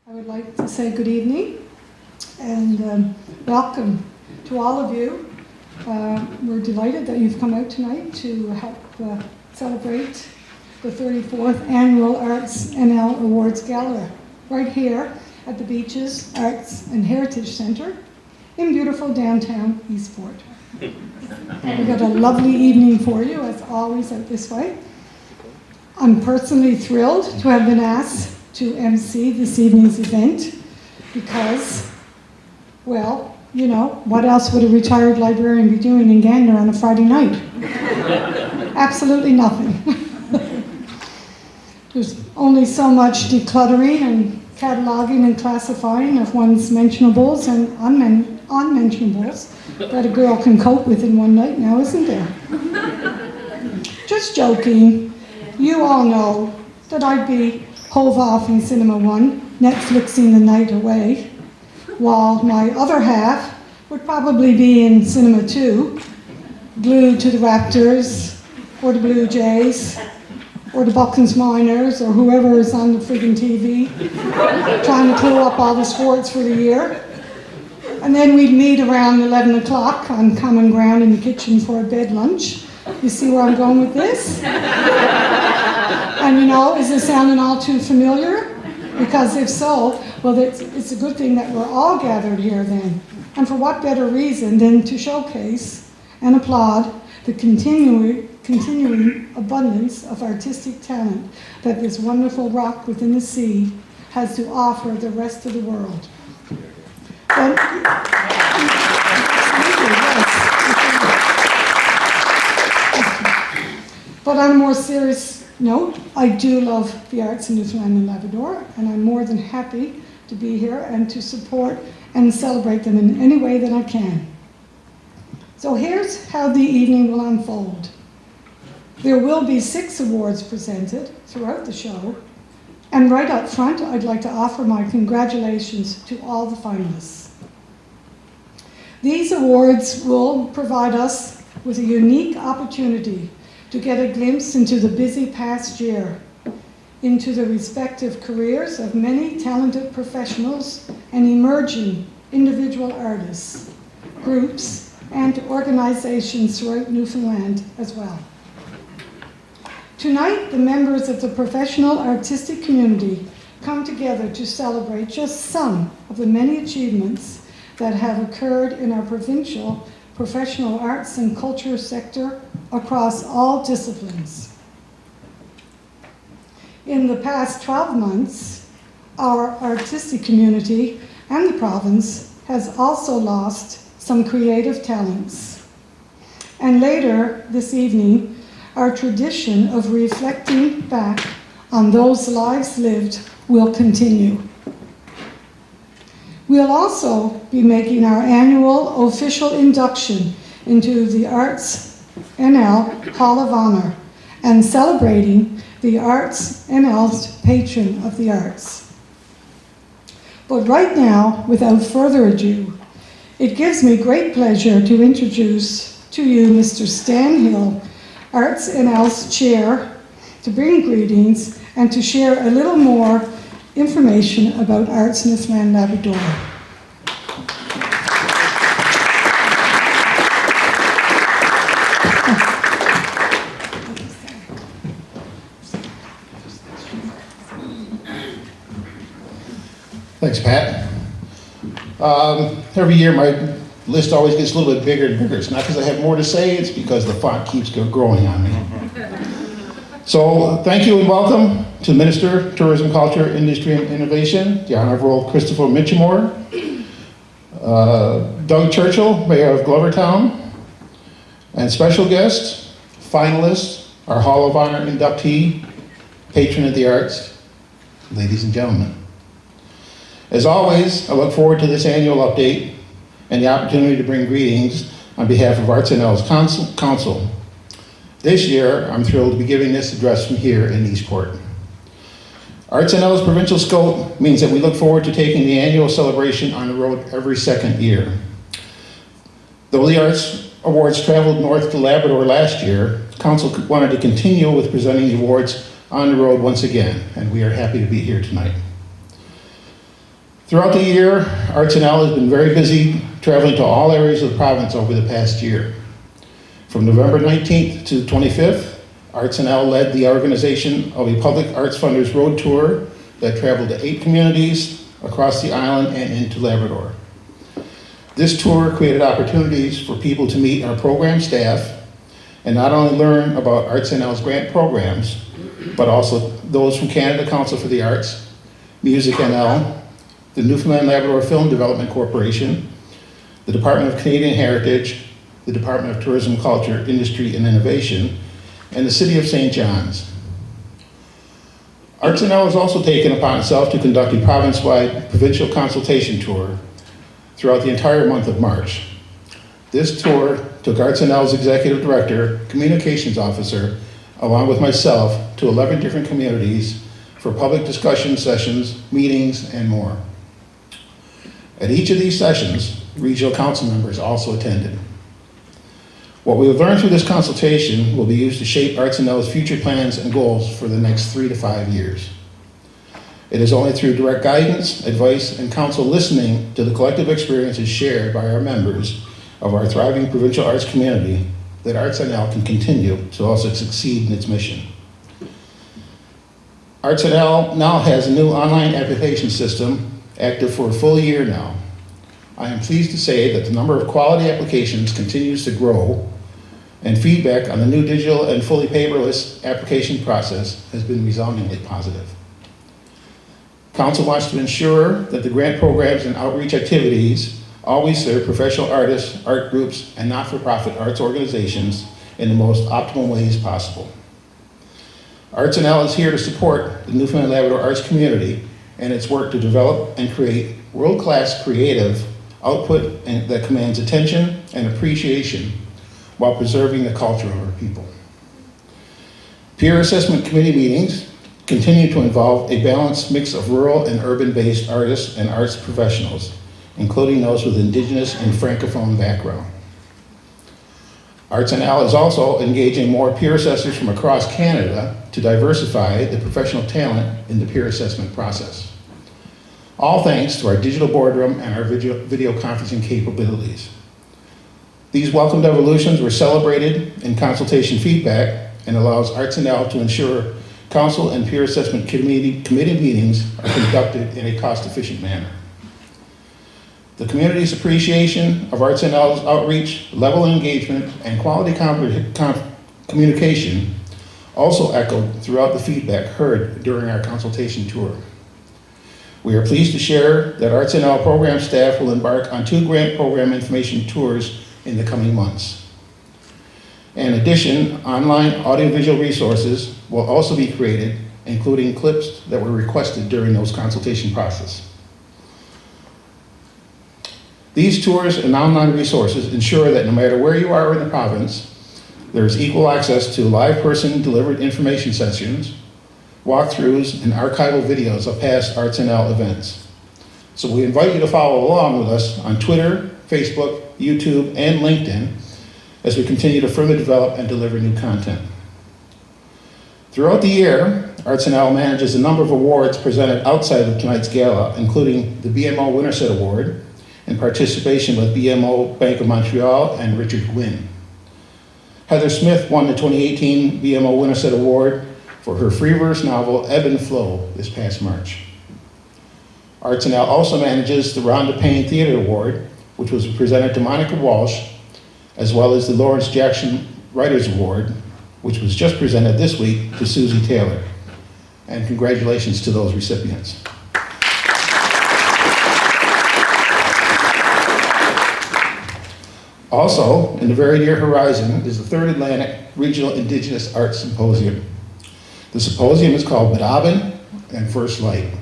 I would like to say good evening and welcome to all of you. We're delighted that you've come out tonight to help celebrate the 34th Annual ArtsNL Awards Gala right here at the Beaches Arts and Heritage Centre in beautiful downtown Eastport. We've got a lovely evening for you, as always, out this way. I'm personally thrilled to have been asked to MC this evening's event because, well, you know, what else would a retired librarian be doing in Gander on a Friday night? Absolutely nothing. There's only so much decluttering and cataloging and classifying of one's mentionables and unmentionables that a girl can cope with in one night now, isn't there? Just joking. You all know that I'd be hove off in Cinema 1, Netflixing the night away, while my other half would probably be in Cinema 2, glued to the Raptors, or the Blue Jays, or the Buckens Miners, or whoever is on the friggin' TV, trying to clue up all the sports for the year. And then we'd meet around 11 o'clock on common ground in the kitchen for a bed lunch. You see where I'm going with this? And you know, is this sounding all too familiar? Because if so, well, it's a good thing that we're all gathered here then. And for what better reason than to showcase and applaud the continuing abundance of artistic talent that this wonderful rock within the sea has to offer the rest of the world. And, but on a more serious note, I do love the arts in Newfoundland and Labrador, and I'm more than happy to be here and to support and celebrate them in any way that I can. So here's how the evening will unfold. There will be 6 awards presented throughout the show, and right up front, I'd like to offer my congratulations to all the finalists. These awards will provide us with a unique opportunity to get a glimpse into the busy past year, into the respective careers of many talented professionals and emerging individual artists, groups, and organizations throughout Newfoundland as well. Tonight, the members of the professional artistic community come together to celebrate just some of the many achievements that have occurred in our provincial professional arts and culture sector across all disciplines. In the past 12 months, our artistic community and the province has also lost some creative talents. And later this evening, our tradition of reflecting back on those lives lived will continue. We'll also be making our annual official induction into the ArtsNL Hall of Honor and celebrating the ArtsNL's Patron of the Arts. But right now, without further ado, it gives me great pleasure to introduce to you Mr. Stan Hill, ArtsNL's chair, to bring greetings and to share a little more information about Arts Newfoundland Labrador. Thanks, Pat. Every year my list always gets a little bit bigger and bigger. It's not because I have more to say, it's because the font keeps growing on me. So thank you and welcome to Minister, Tourism, Culture, Industry and Innovation, the Honorable Christopher Mitchimore, Doug Churchill, Mayor of Glovertown, and special guest, finalists, our Hall of Honor inductee, Patron of the Arts, ladies and gentlemen. As always, I look forward to this annual update and the opportunity to bring greetings on behalf of ArtsNL's Council. This year, I'm thrilled to be giving this address from here in Eastport. ArtsNL's provincial scope means that we look forward to taking the annual celebration on the road every second year. Though the Arts Awards traveled north to Labrador last year, Council wanted to continue with presenting the awards on the road once again, and we are happy to be here tonight. Throughout the year, ArtsNL has been very busy traveling to all areas of the province over the past year. From November 19th to the 25th, ArtsNL led the organization of a Public Arts Funders Road Tour that traveled to 8 communities across the island and into Labrador. This tour created opportunities for people to meet our program staff and not only learn about ArtsNL's grant programs, but also those from Canada Council for the Arts, Music NL, the Newfoundland Labrador Film Development Corporation, the Department of Canadian Heritage, the Department of Tourism, Culture, Industry and Innovation, and the City of St. John's. ArtsNL has also taken upon itself to conduct a province-wide provincial consultation tour throughout the entire month of March. This tour took ArtsNL's Executive Director, Communications Officer, along with myself, to 11 different communities for public discussion sessions, meetings, and more. At each of these sessions, regional council members also attended. What we have learned through this consultation will be used to shape ArtsNL's future plans and goals for the next 3 to 5 years. It is only through direct guidance, advice, and council listening to the collective experiences shared by our members of our thriving provincial arts community that ArtsNL can continue to also succeed in its mission. ArtsNL now has a new online application system active for a full year now. I am pleased to say that the number of quality applications continues to grow, and feedback on the new digital and fully paperless application process has been resoundingly positive. Council wants to ensure that the grant programs and outreach activities always serve professional artists, art groups, and not-for-profit arts organizations in the most optimal ways possible. ArtsNL is here to support the Newfoundland Labrador arts community and its work to develop and create world-class creative output that commands attention and appreciation while preserving the culture of our people. Peer assessment committee meetings continue to involve a balanced mix of rural and urban-based artists and arts professionals, including those with Indigenous and Francophone background. ArtsNL is also engaging more peer assessors from across Canada to diversify the professional talent in the peer assessment process. All thanks to our digital boardroom and our video conferencing capabilities. These welcomed evolutions were celebrated in consultation feedback and allows ArtsNL to ensure council and peer assessment committee meetings are conducted in a cost-efficient manner. The community's appreciation of ArtsNL's outreach, level of engagement, and quality communication also echoed throughout the feedback heard during our consultation tour. We are pleased to share that ArtsNL program staff will embark on 2 grant program information tours in the coming months. In addition, online audiovisual resources will also be created, including clips that were requested during those consultation process. These tours and online resources ensure that no matter where you are in the province, there is equal access to live person-delivered information sessions, walkthroughs, and archival videos of past ArtsNL events. So we invite you to follow along with us on Twitter, Facebook, YouTube, and LinkedIn as we continue to further develop and deliver new content. Throughout the year, ArtsNL manages a number of awards presented outside of tonight's gala, including the BMO Winterset Award, in participation with BMO Bank of Montreal and Richard Gwynn. Heather Smith won the 2018 BMO Winterset Award for her free verse novel, Ebb and Flow, this past March. ArtsNL also manages the Rhonda Payne Theatre Award, which was presented to Monica Walsh, as well as the Lawrence Jackson Writers Award, which was just presented this week to Susie Taylor. And congratulations to those recipients. Also, in the very near horizon is the Third Atlantic Regional Indigenous Arts Symposium. The symposium is called Dabinett and First Light.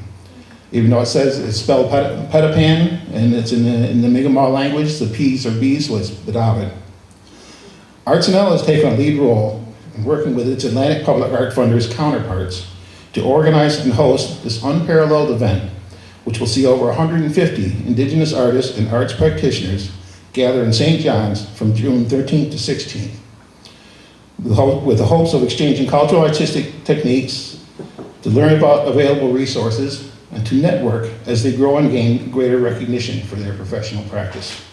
Even though it says it's spelled Petapan and it's in the Mi'kmaq language, the P's are B's, so it's Dabinett. ArtsNL has taken a lead role in working with its Atlantic Public Art Funders counterparts to organize and host this unparalleled event, which will see over 150 Indigenous artists and arts practitioners gather in St. John's from June 13th to 16th. with the hopes of exchanging cultural artistic techniques, to learn about available resources, and to network as they grow and gain greater recognition for their professional practice.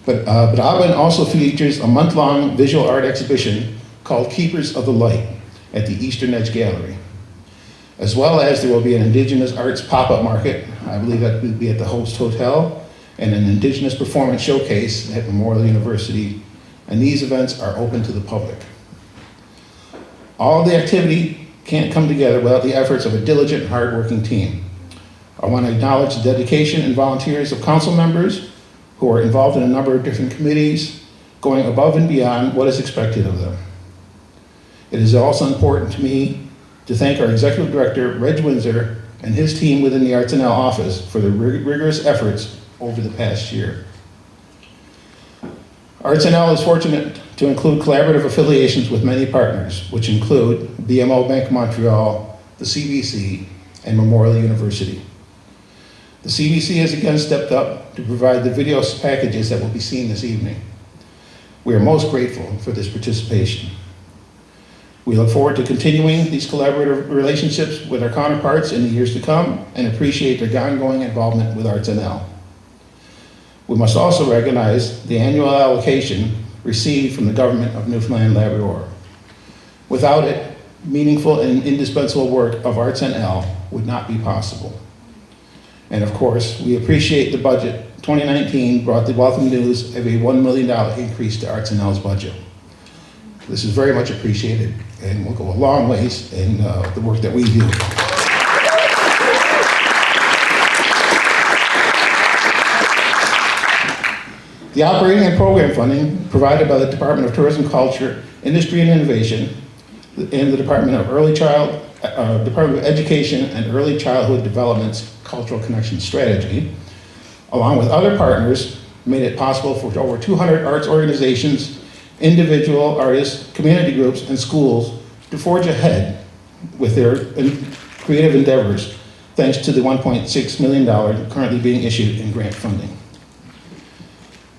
But Dabinett also features a month-long visual art exhibition called Keepers of the Light at the Eastern Edge Gallery. As well as there will be an Indigenous Arts pop-up market, I believe that will be at the Host Hotel, and an Indigenous performance showcase at Memorial University, and these events are open to the public. All of the activity can't come together without the efforts of a diligent, hardworking team. I want to acknowledge the dedication and volunteers of council members who are involved in a number of different committees, going above and beyond what is expected of them. It is also important to me to thank our Executive Director, Reg Windsor, and his team within the ArtsNL office for their rigorous efforts over the past year. ArtsNL is fortunate to include collaborative affiliations with many partners, which include BMO Bank Montreal, the CBC, and Memorial University. The CBC has again stepped up to provide the video packages that will be seen this evening. We are most grateful for this participation. We look forward to continuing these collaborative relationships with our counterparts in the years to come and appreciate their ongoing involvement with ArtsNL. We must also recognize the annual allocation received from the government of Newfoundland and Labrador. Without it, meaningful and indispensable work of ArtsNL would not be possible. And of course, we appreciate the budget. 2019 brought the welcome news of a $1 million increase to ArtsNL's budget. This is very much appreciated and will go a long ways in the work that we do. The operating and program funding provided by the Department of Tourism, Culture, Industry and Innovation and the Department of Education and Early Childhood Development's Cultural Connection Strategy, along with other partners, made it possible for over 200 arts organizations, individual artists, community groups, and schools to forge ahead with their creative endeavors, thanks to the $1.6 million currently being issued in grant funding.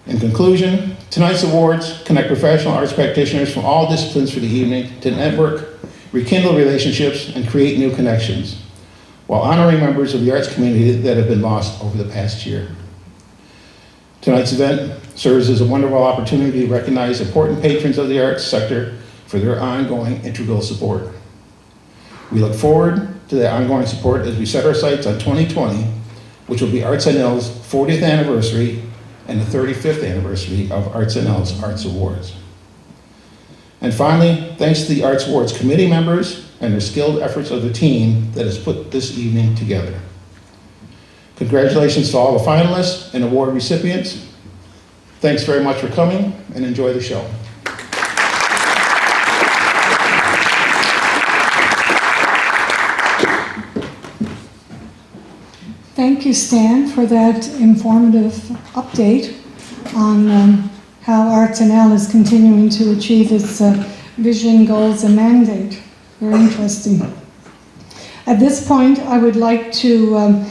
In conclusion, tonight's awards connect professional arts practitioners from all disciplines for the evening to network, rekindle relationships, and create new connections, while honoring members of the arts community that have been lost over the past year. Tonight's event serves as a wonderful opportunity to recognize important patrons of the arts sector for their ongoing integral support. We look forward to that ongoing support as we set our sights on 2020, which will be ArtsNL's 40th anniversary and the 35th anniversary of ArtsNL's Arts Awards. And finally, thanks to the Arts Awards committee members and the skilled efforts of the team that has put this evening together. Congratulations to all the finalists and award recipients. Thanks very much for coming and enjoy the show. Thank you, Stan, for that informative update on how ArtsNL is continuing to achieve its vision, goals, and mandate. Very interesting. At this point, I would like to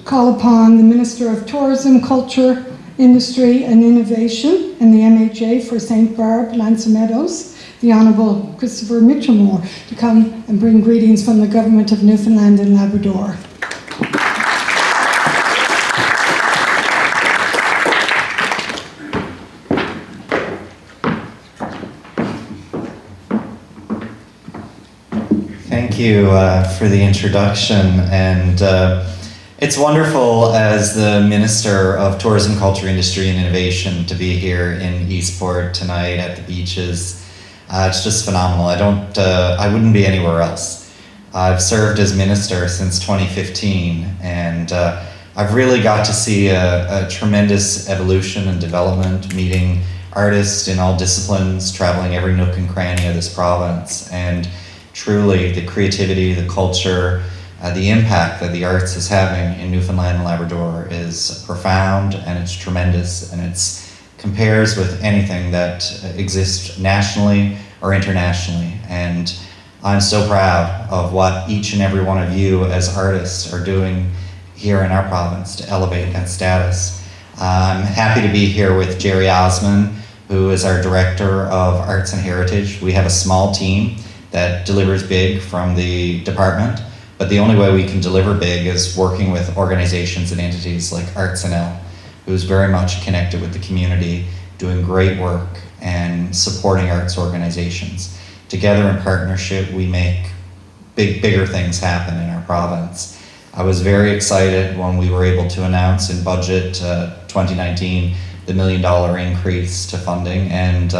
call upon the Minister of Tourism, Culture, Industry and Innovation and the MHA for St. Barb, Lancer Meadows, the Honourable Christopher Mitchellmore, to come and bring greetings from the Government of Newfoundland and Labrador. Thank you for the introduction, and it's wonderful as the Minister of Tourism, Culture, Industry and Innovation to be here in Eastport tonight at the beaches. It's just phenomenal. I wouldn't be anywhere else. I've served as minister since 2015, and I've really got to see a tremendous evolution and development, meeting artists in all disciplines, traveling every nook and cranny of this province, and truly the creativity, the culture, the impact that the arts is having in Newfoundland and Labrador is profound, and it's tremendous, and it compares with anything that exists nationally or internationally. And I'm so proud of what each and every one of you as artists are doing here in our province to elevate that status. I'm happy to be here with Jerry Osmond, who is our Director of Arts and Heritage. We have a small team that delivers big from the department, but the only way we can deliver big is working with organizations and entities like ArtsNL, who's very much connected with the community, doing great work and supporting arts organizations. Together in partnership, we make bigger things happen in our province. I was very excited when we were able to announce in budget 2019 the $1 million increase to funding, and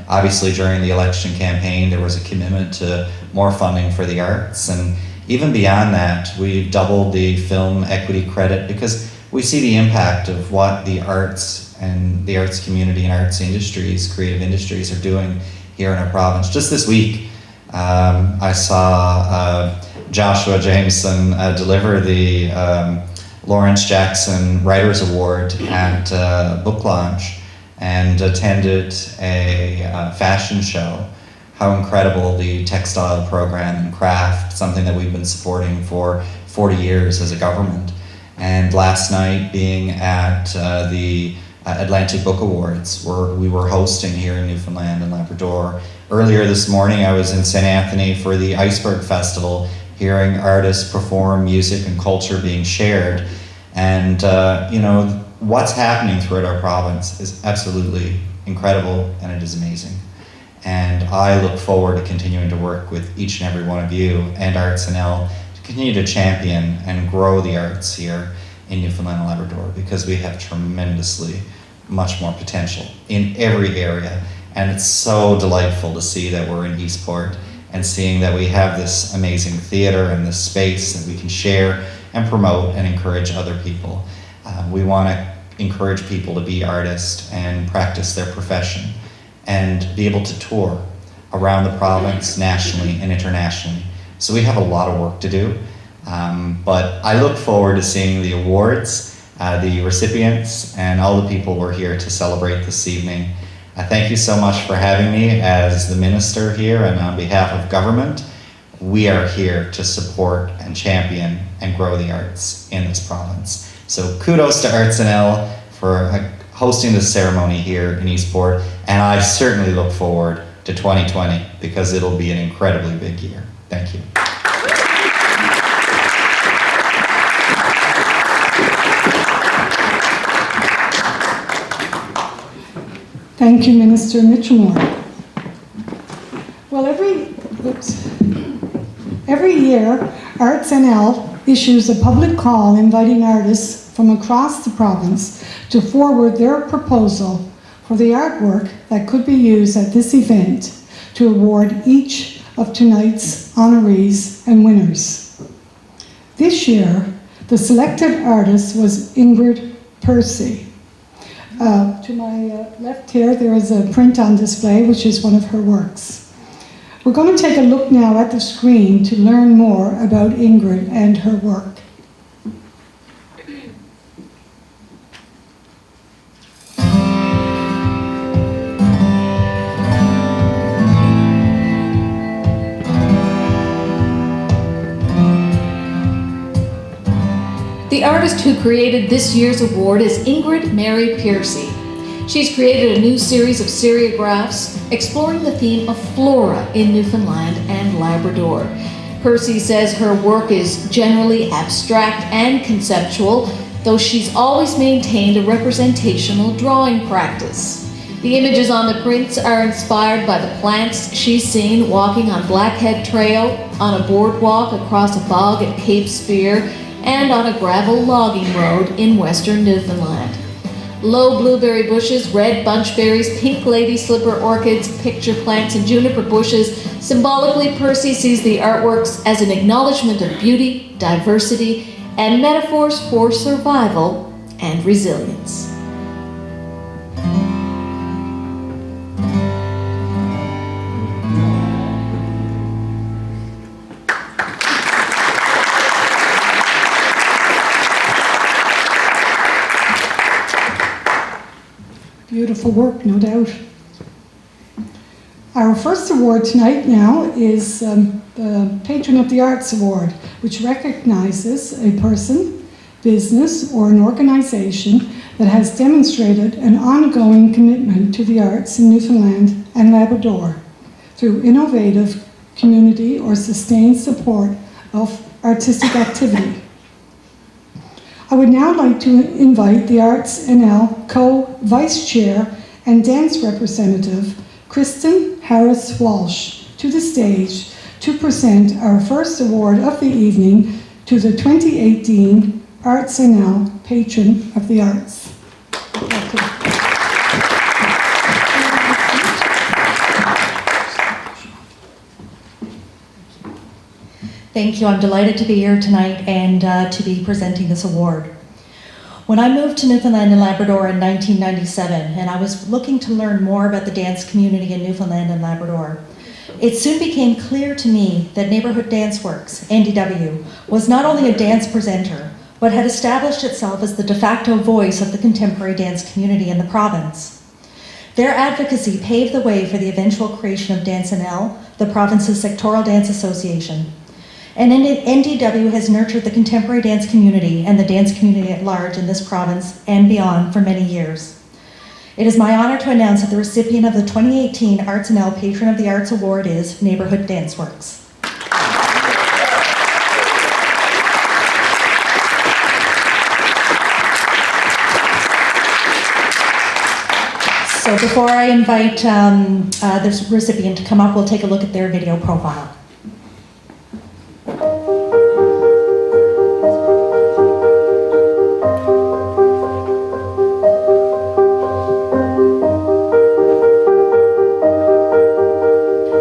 obviously during the election campaign there was a commitment to more funding for the arts, and even beyond that we doubled the film equity credit because we see the impact of what the arts and the arts community and arts industries, creative industries, are doing here in our province. Just this week, I saw Joshua Jameson deliver the Lawrence Jackson Writers Award at book launch and attended a fashion show. How incredible the textile program and craft, something that we've been supporting for 40 years as a government. And last night, being at the Atlantic Book Awards, where we were hosting here in Newfoundland and Labrador. Earlier this morning, I was in St. Anthony for the Iceberg Festival, hearing artists perform music and culture being shared. And you know, what's happening throughout our province is absolutely incredible, and it is amazing. And I look forward to continuing to work with each and every one of you and ArtsNL to continue to champion and grow the arts here in Newfoundland and Labrador, because we have tremendously much more potential in every area. And it's so delightful to see that we're in Eastport and seeing that we have this amazing theater and this space that we can share and promote and encourage other people. We want to encourage people to be artists and practice their profession and be able to tour around the province, nationally and internationally. So we have a lot of work to do, but I look forward to seeing the awards, the recipients, and all the people we're here to celebrate this evening. Thank you so much for having me as the minister here, and on behalf of government, we are here to support and champion and grow the arts in this province. So kudos to ArtsNL for hosting this ceremony here in Eastport, and I certainly look forward to 2020 because it'll be an incredibly big year. Thank you. Thank you, Minister Mitchellmore. Well, every year, ArtsNL issues a public call inviting artists from across the province to forward their proposal for the artwork that could be used at this event to award each of tonight's honorees and winners. This year, the selected artist was Ingrid Percy. To my left here, there is a print on display, which is one of her works. We're going to take a look now at the screen to learn more about Ingrid and her work. The artist who created this year's award is Ingrid Mary Piercy. She's created a new series of seriographs exploring the theme of flora in Newfoundland and Labrador. Percy says her work is generally abstract and conceptual, though she's always maintained a representational drawing practice. The images on the prints are inspired by the plants she's seen walking on Blackhead Trail, on a boardwalk across a bog at Cape Spear, and on a gravel logging road in western Newfoundland. Low blueberry bushes, red bunchberries, pink lady slipper orchids, picture plants, and juniper bushes. Symbolically, Percy sees the artworks as an acknowledgement of beauty, diversity, and metaphors for survival and resilience. Beautiful work, no doubt. Our first award tonight now is the Patron of the Arts Award, which recognizes a person, business, or an organization that has demonstrated an ongoing commitment to the arts in Newfoundland and Labrador through innovative community or sustained support of artistic activity. I would now like to invite the ArtsNL Co-Vice Chair and Dance Representative, KRISTIN Harris-Walsh, to the stage to present our first award of the evening to the 2018 ArtsNL Patron of the Arts. Thank you. I'm delighted to be here tonight and to be presenting this award. When I moved to Newfoundland and Labrador in 1997, and I was looking to learn more about the dance community in Newfoundland and Labrador, it soon became clear to me that Neighbourhood Dance Works, NDW, was not only a dance presenter, but had established itself as the de facto voice of the contemporary dance community in the province. Their advocacy paved the way for the eventual creation of DanceNL, the province's sectoral dance association. And NDW has nurtured the contemporary dance community and the dance community at large in this province and beyond for many years. It is my honor to announce that the recipient of the 2018 ArtsNL Patron of the Arts Award is Neighbourhood Dance Works. So before I invite this recipient to come up, we'll take a look at their video profile.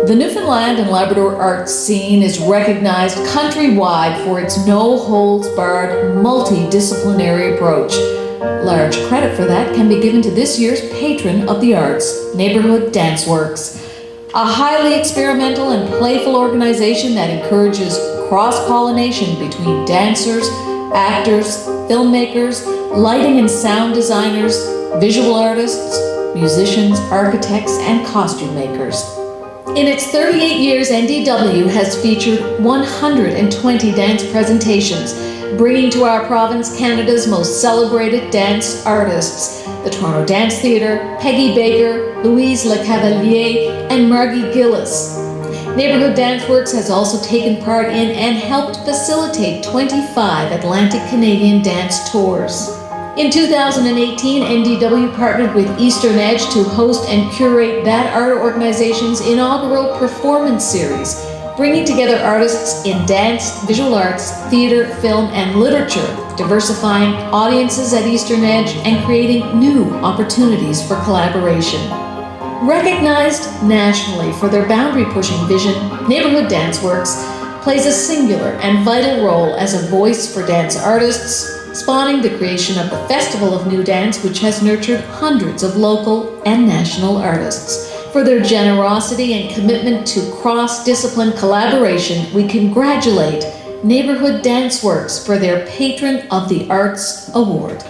The Newfoundland and Labrador arts scene is recognized countrywide for its no-holds-barred, multidisciplinary approach. Large credit for that can be given to this year's Patron of the Arts, Neighbourhood Dance Works, a highly experimental and playful organization that encourages cross-pollination between dancers, actors, filmmakers, lighting and sound designers, visual artists, musicians, architects, and costume makers. In its 38 years, NDW has featured 120 dance presentations, bringing to our province Canada's most celebrated dance artists, the Toronto Dance Theatre, Peggy Baker, Louise Lecavalier, and Margie Gillis. Neighbourhood Dance Works has also taken part in and helped facilitate 25 Atlantic Canadian dance tours. In 2018, NDW partnered with Eastern Edge to host and curate that art organization's inaugural performance series, bringing together artists in dance, visual arts, theater, film, and literature, diversifying audiences at Eastern Edge and creating new opportunities for collaboration. Recognized nationally for their boundary-pushing vision, Neighbourhood Dance Works plays a singular and vital role as a voice for dance artists, spawning the creation of the Festival of New Dance, which has nurtured hundreds of local and national artists. For their generosity and commitment to cross-discipline collaboration, we congratulate Neighbourhood Dance Works for their Patron of the Arts Award.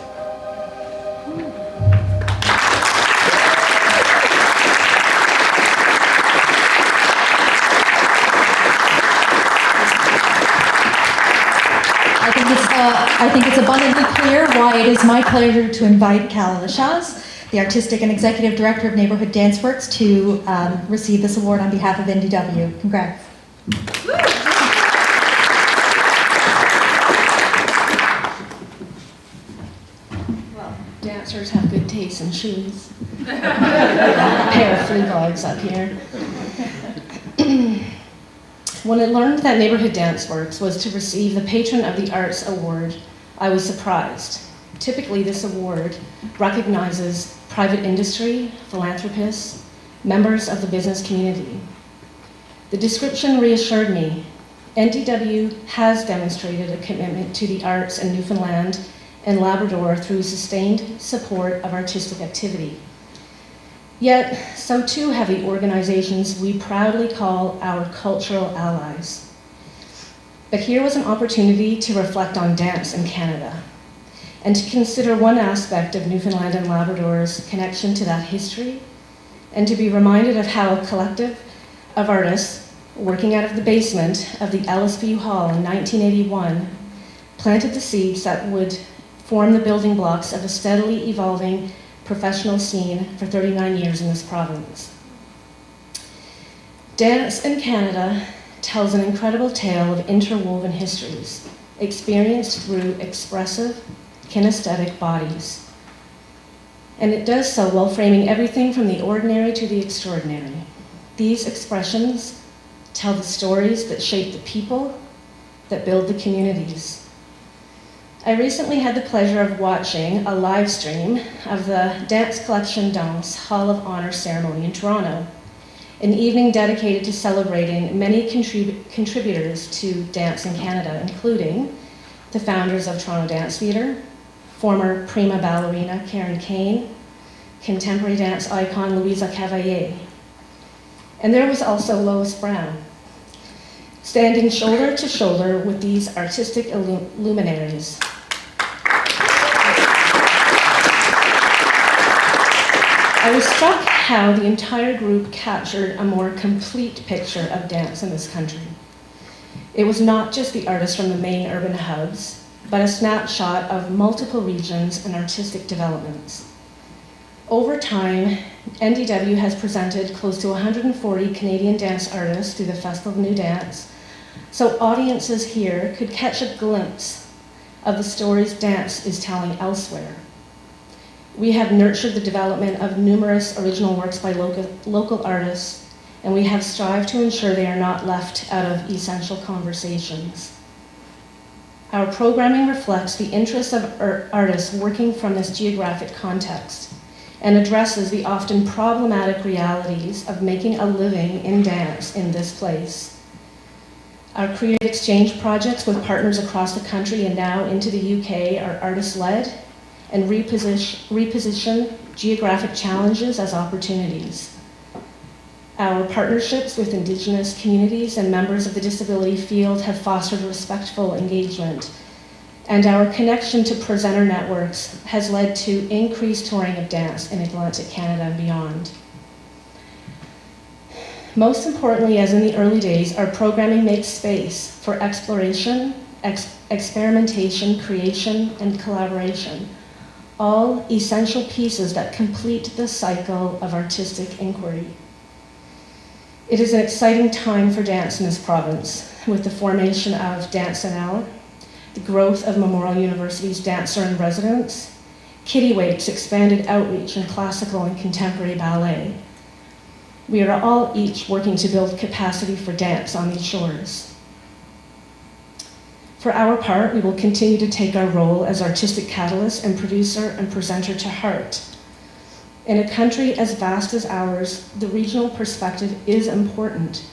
I think it's abundantly clear why it is my pleasure to invite CALLA, LACHANCE, the Artistic and Executive Director of Neighbourhood Dance Works, to receive this award on behalf of NDW. Congrats. Well, dancers have good taste in shoes. A pair of Fleabogs up here. When I learned that Neighbourhood Dance Works was to receive the Patron of the Arts Award, I was surprised. Typically, this award recognizes private industry, philanthropists, members of the business community. The description reassured me. NDW has demonstrated a commitment to the arts in Newfoundland and Labrador through sustained support of artistic activity. Yet, so too have the organizations we proudly call our cultural allies. But here was an opportunity to reflect on dance in Canada and to consider one aspect of Newfoundland and Labrador's connection to that history, and to be reminded of how a collective of artists working out of the basement of the LSPU Hall in 1981 planted the seeds that would form the building blocks of a steadily evolving professional scene for 39 years in this province. Dance in Canada tells an incredible tale of interwoven histories, experienced through expressive, kinesthetic bodies. And it does so while framing everything from the ordinary to the extraordinary. These expressions tell the stories that shape the people, that build the communities. I recently had the pleasure of watching a live stream of the Dance Collection Danse Hall of Honor ceremony in Toronto, an evening dedicated to celebrating many contributors to dance in Canada, including the founders of Toronto Dance Theatre, former prima ballerina Karen Kane, contemporary dance icon Louisa Cavalier. And there was also Lois Brown, standing shoulder to shoulder with these artistic luminaries. I was struck how the entire group captured a more complete picture of dance in this country. It was not just the artists from the main urban hubs, but a snapshot of multiple regions and artistic developments. Over time, NDW has presented close to 140 Canadian dance artists through the Festival of New Dance, so audiences here could catch a glimpse of the stories dance is telling elsewhere. We have nurtured the development of numerous original works by local artists, and we have strived to ensure they are not left out of essential conversations. Our programming reflects the interests of artists working from this geographic context and addresses the often problematic realities of making a living in dance in this place. Our creative exchange projects with partners across the country and now into the UK are artist-led and reposition geographic challenges as opportunities. Our partnerships with Indigenous communities and members of the disability field have fostered respectful engagement, and our connection to presenter networks has led to increased touring of dance in Atlantic Canada and beyond. Most importantly, as in the early days, our programming makes space for exploration, experimentation, creation, and collaboration, all essential pieces that complete the cycle of artistic inquiry. It is an exciting time for dance in this province, with the formation of DanceNL, the growth of Memorial University's Dancer-in-Residence, Kittywake's expanded outreach in classical and contemporary ballet. We are all each working to build capacity for dance on these shores. For our part, we will continue to take our role as artistic catalyst and producer and presenter to heart. In a country as vast as ours, the regional perspective is important.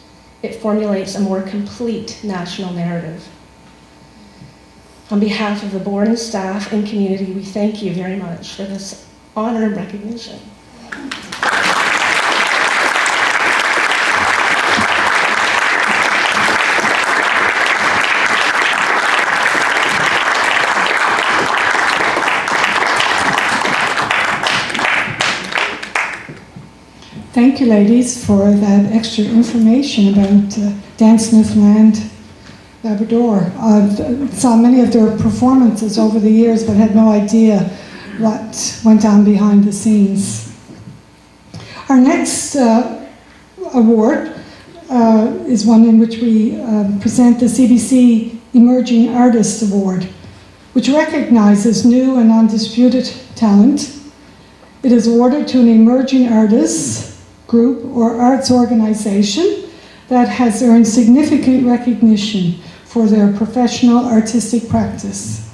It formulates a more complete national narrative. On behalf of the board and staff and community, we thank you very much for this honor and recognition. Thank you, ladies, for that extra information about Dance Newfoundland, Labrador. I saw many of their performances over the years, but had no idea what went on behind the scenes. Our next award is one in which we present the CBC Emerging Artist Award, which recognizes new and undisputed talent. It is awarded to an emerging artist, group, or arts organization that has earned significant recognition for their professional artistic practice.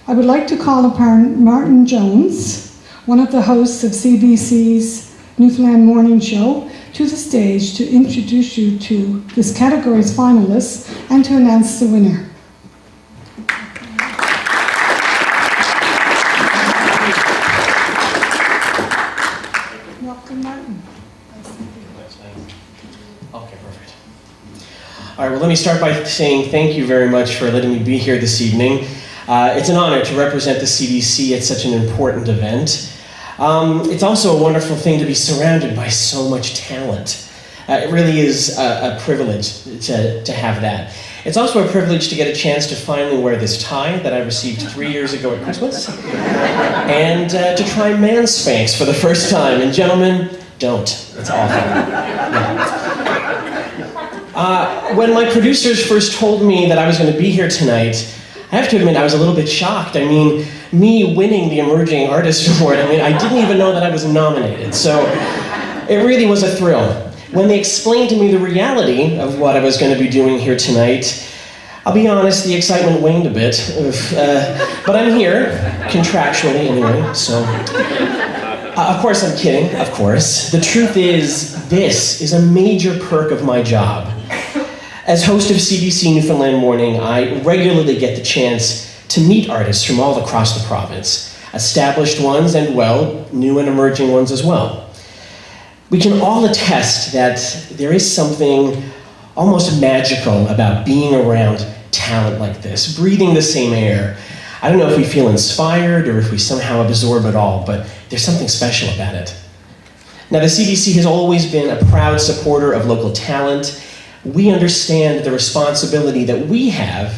I would like to call upon Martin Jones, one of the hosts of CBC's Newfoundland Morning Show, to the stage to introduce you to this category's finalists and to announce the winner. Welcome, Martin. Okay, perfect. All right, well, let me start by saying thank you very much for letting me be here this evening. It's an honor to represent the CBC at such an important event. It's also a wonderful thing to be surrounded by so much talent. It really is a privilege to have that. It's also a privilege to get a chance to finally wear this tie that I received 3 years ago at Christmas, and to try man Spanx for the first time. And gentlemen, don't. It's awful. Yeah. When my producers first told me that I was going to be here tonight, I have to admit I was a little bit shocked. I mean, me winning the Emerging Artist Award, I didn't even know that I was nominated. So it really was a thrill. When they explained to me the reality of what I was going to be doing here tonight, I'll be honest, the excitement waned a bit. But I'm here, contractually anyway, so... of course I'm kidding, of course. The truth is, this is a major perk of my job. As host of CBC Newfoundland Morning, I regularly get the chance to meet artists from all across the province, established ones and, well, new and emerging ones as well. We can all attest that there is something almost magical about being around talent like this, breathing the same air. I don't know if we feel inspired or if we somehow absorb it all, but there's something special about it. Now, the CBC has always been a proud supporter of local talent. We understand the responsibility that we have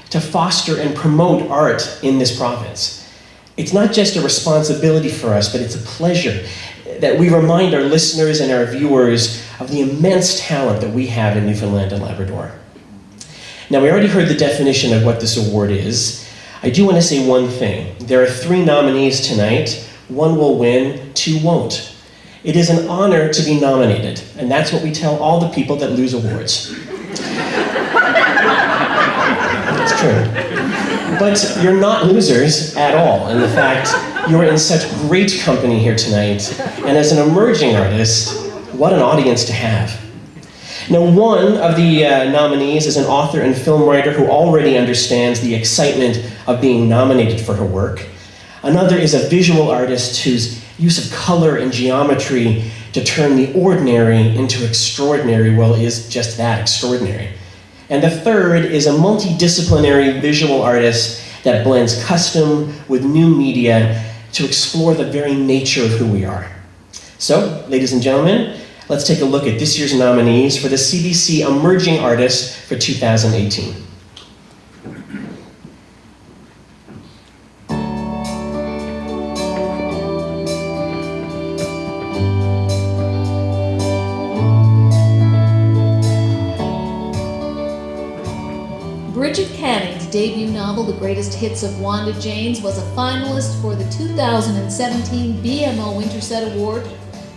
to foster and promote art in this province. It's not just a responsibility for us, but it's a pleasure that we remind our listeners and our viewers of the immense talent that we have in Newfoundland and Labrador. Now, we already heard the definition of what this award is. I do want to say one thing. There are 3 nominees tonight. 1 will win, 2 won't. It is an honor to be nominated, and that's what we tell all the people that lose awards. It's true. But you're not losers at all, in the fact you're in such great company here tonight, and as an emerging artist, what an audience to have. Now, one of the nominees is an author and film writer who already understands the excitement of being nominated for her work. Another is a visual artist whose use of color and geometry to turn the ordinary into extraordinary, well, is just that, extraordinary. And the third is a multidisciplinary visual artist that blends custom with new media to explore the very nature of who we are. So, ladies and gentlemen, let's take a look at this year's nominees for the CBC Emerging Artist for 2018. Bridget Canning's debut novel, The Greatest Hits of Wanda Janes, was a finalist for the 2017 BMO Winterset Award,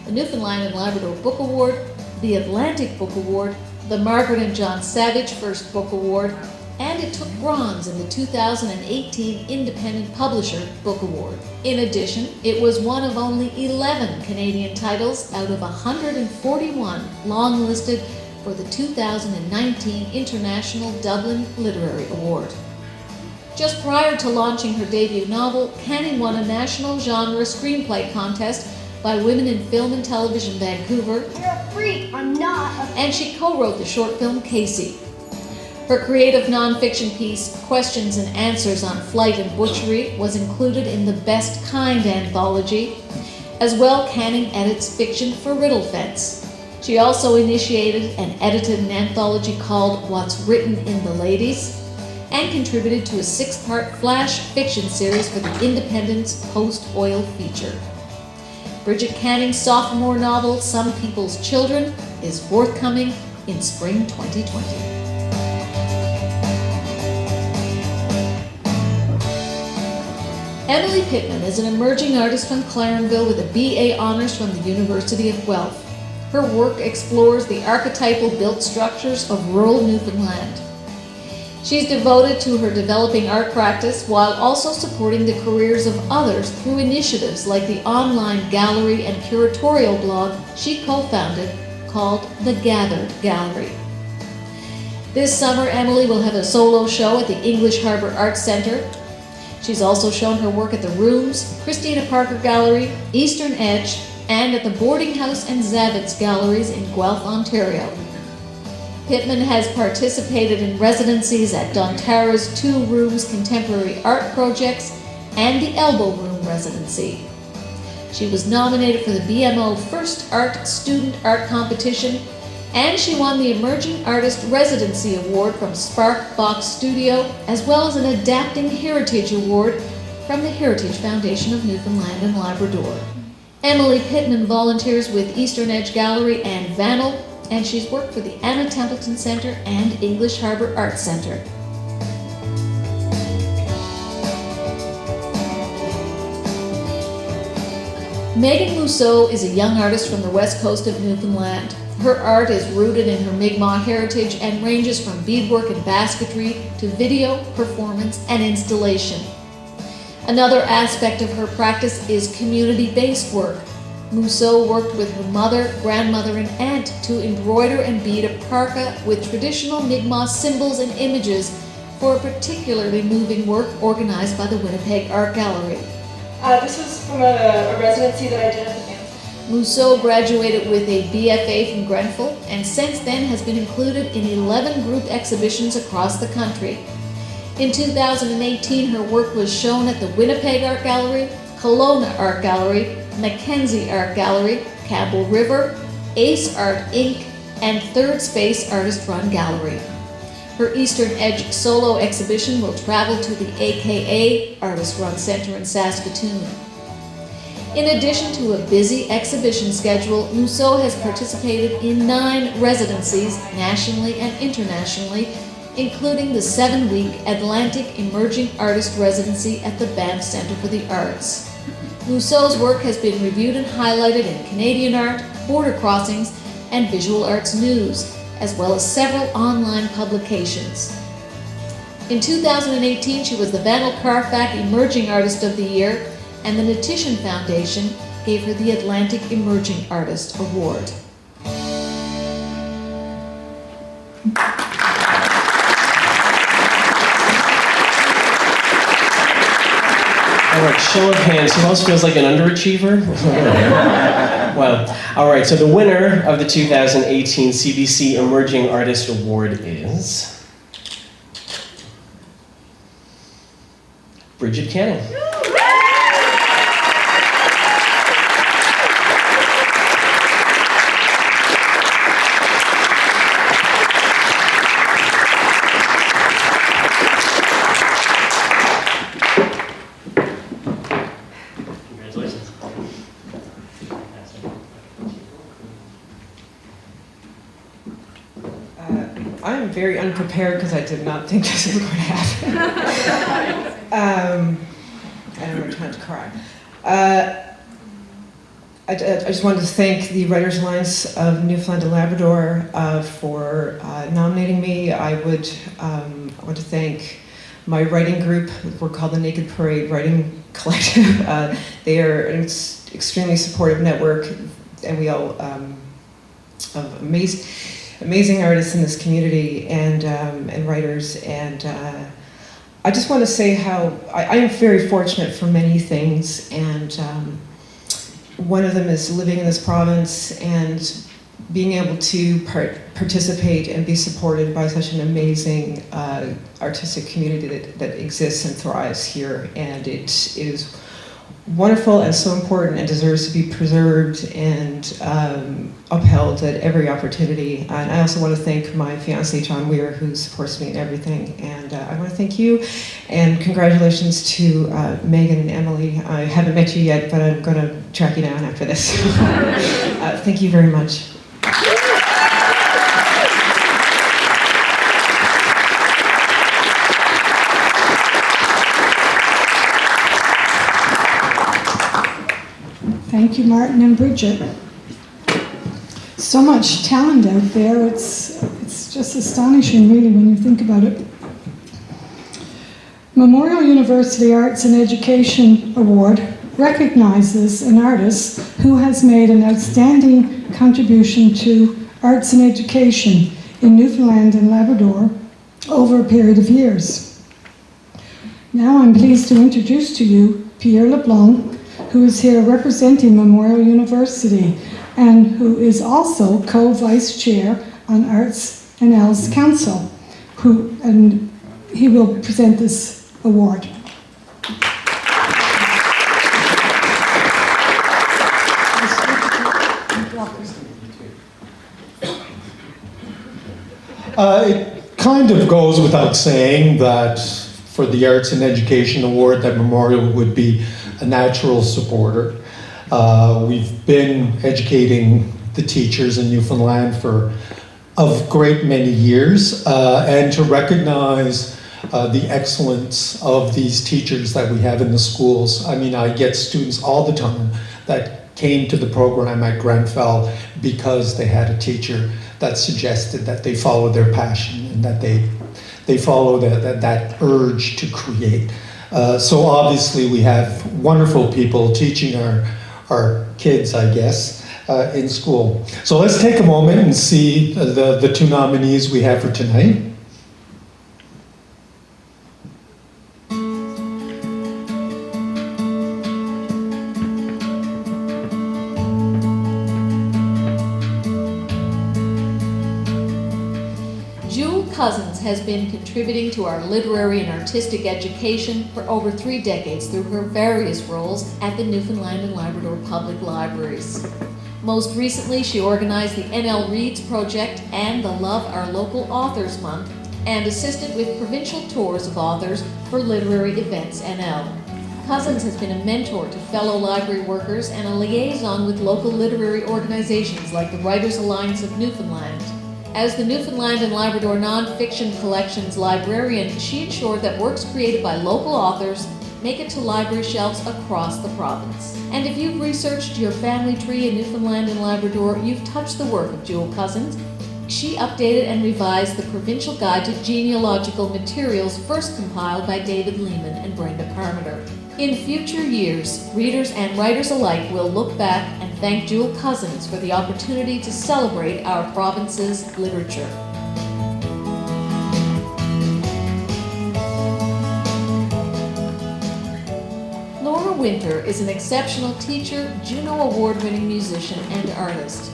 the Newfoundland and Labrador Book Award, the Atlantic Book Award, the Margaret and John Savage First Book Award, and it took bronze in the 2018 Independent Publisher Book Award. In addition, it was one of only 11 Canadian titles out of 141 longlisted for the 2019 International Dublin Literary Award. Just prior to launching her debut novel, Canning won a National Genre Screenplay Contest by Women in Film and Television Vancouver. You're a freak, I'm not. And she co-wrote the short film Casey. Her creative nonfiction piece, Questions and Answers on Flight and Butchery, was included in the Best Kind anthology. As well, Canning edits fiction for Riddle Fence. She also initiated and edited an anthology called What's Written in the Ladies, and contributed to a 6-part flash fiction series for the Independent's Post-Oil feature. Bridget Canning's sophomore novel, Some People's Children, is forthcoming in spring 2020. Emily Pittman is an emerging artist from Clarenville with a BA Honours from the University of Guelph. Her work explores the archetypal built structures of rural Newfoundland. She's devoted to her developing art practice while also supporting the careers of others through initiatives like the online gallery and curatorial blog she co-founded called The Gathered Gallery. This summer, Emily will have a solo show at the English Harbour Arts Centre. She's also shown her work at the Rooms, Christina Parker Gallery, Eastern Edge, and at the Boarding House and Zavitz Galleries in Guelph, Ontario. Pittman has participated in residencies at Dontara's 2 Rooms Contemporary Art Projects and the Elbow Room Residency. She was nominated for the BMO First Art Student Art Competition And she won the Emerging Artist Residency Award from Spark Box Studio, as well as an Adapting Heritage Award from the Heritage Foundation of Newfoundland and Labrador. Emily Pittman volunteers with Eastern Edge Gallery and Vallée, and she's worked for the Anna Templeton Center and English Harbour Arts Center. Megan Mousseau is a young artist from the west coast of Newfoundland. Her art is rooted in her Mi'kmaq heritage and ranges from beadwork and basketry to video, performance, and installation. Another aspect of her practice is community-based work. Mousseau worked with her mother, grandmother, and aunt to embroider and bead a parka with traditional Mi'kmaq symbols and images for a particularly moving work organized by the Winnipeg Art Gallery. This was from a residency that I did at the dance. Mousseau graduated with a BFA from Grenfell and since then has been included in 11 group exhibitions across the country. In 2018, her work was shown at the Winnipeg Art Gallery, Kelowna Art Gallery, Mackenzie Art Gallery, Campbell River, Ace Art Inc., and Third Space Artist-Run Gallery. Her Eastern Edge solo exhibition will travel to the AKA Artist-Run Center in Saskatoon. In addition to a busy exhibition schedule, Mousseau has participated in 9 residencies nationally and internationally, including the 7-week Atlantic Emerging Artist Residency at the Banff Centre for the Arts. Mousseau's work has been reviewed and highlighted in Canadian Art, Border Crossings, and Visual Arts News, as well as several online publications. In 2018, she was the Vandal Carfax Emerging Artist of the Year, and the Natition Foundation gave her the Atlantic Emerging Artist Award. All right, show of hands. Who else feels like an underachiever? Well, all right, so the winner of the 2018 CBC Emerging Artist Award is Bridget Canning. I'm very unprepared because I did not think this was going to happen. I don't have time to cry. I just wanted to thank the Writers Alliance of Newfoundland and Labrador for nominating me. I want to thank my writing group. We're called the Naked Parade Writing Collective. They are an extremely supportive network, and we all have amazing artists in this community and writers. And I just want to say how I am very fortunate for many things, and one of them is living in this province and being able to participate and be supported by such an amazing artistic community that exists and thrives here. And it is wonderful and so important and deserves to be preserved and upheld at every opportunity. And I also want to thank my fiancé, John Weir, who supports me in everything. And I want to thank you, and congratulations to Megan and Emily. I haven't met you yet, but I'm going to track you down after this. Thank you very much. Thank you, Martin and Bridget. So much talent out there. It's just astonishing, really, when you think about it. Memorial University Arts and Education Award recognizes an artist who has made an outstanding contribution to arts and education in Newfoundland and Labrador over a period of years. Now I'm pleased to introduce to you Pierre LeBlanc, who is here representing Memorial University and who is also co-vice chair on ArtsNL's council, and he will present this award. It kind of goes without saying that for the Arts and Education Award, that Memorial would be a natural supporter. We've been educating the teachers in Newfoundland for a great many years, and to recognize the excellence of these teachers that we have in the schools. I mean, I get students all the time that came to the program at Grenfell because they had a teacher that suggested that they follow their passion and that they follow that urge to create. So obviously we have wonderful people teaching our kids, I guess, in school. So let's take a moment and see the two nominees we have for tonight. Cousins has been contributing to our literary and artistic education for over 3 decades through her various roles at the Newfoundland and Labrador Public Libraries. Most recently, she organized the NL Reads Project and the Love Our Local Authors Month, and assisted with provincial tours of authors for Literary Events NL. Cousins has been a mentor to fellow library workers and a liaison with local literary organizations like the Writers Alliance of Newfoundland. As the Newfoundland and Labrador Nonfiction Collections librarian, she ensured that works created by local authors make it to library shelves across the province. And if you've researched your family tree in Newfoundland and Labrador, you've touched the work of Jewel Cousins. She updated and revised the Provincial Guide to Genealogical Materials first compiled by David Lehman and Brenda Parmenter. In future years, readers and writers alike will look back and thank Jewel Cousins for the opportunity to celebrate our province's literature. Laura Winter is an exceptional teacher, Juno Award-winning musician, and artist.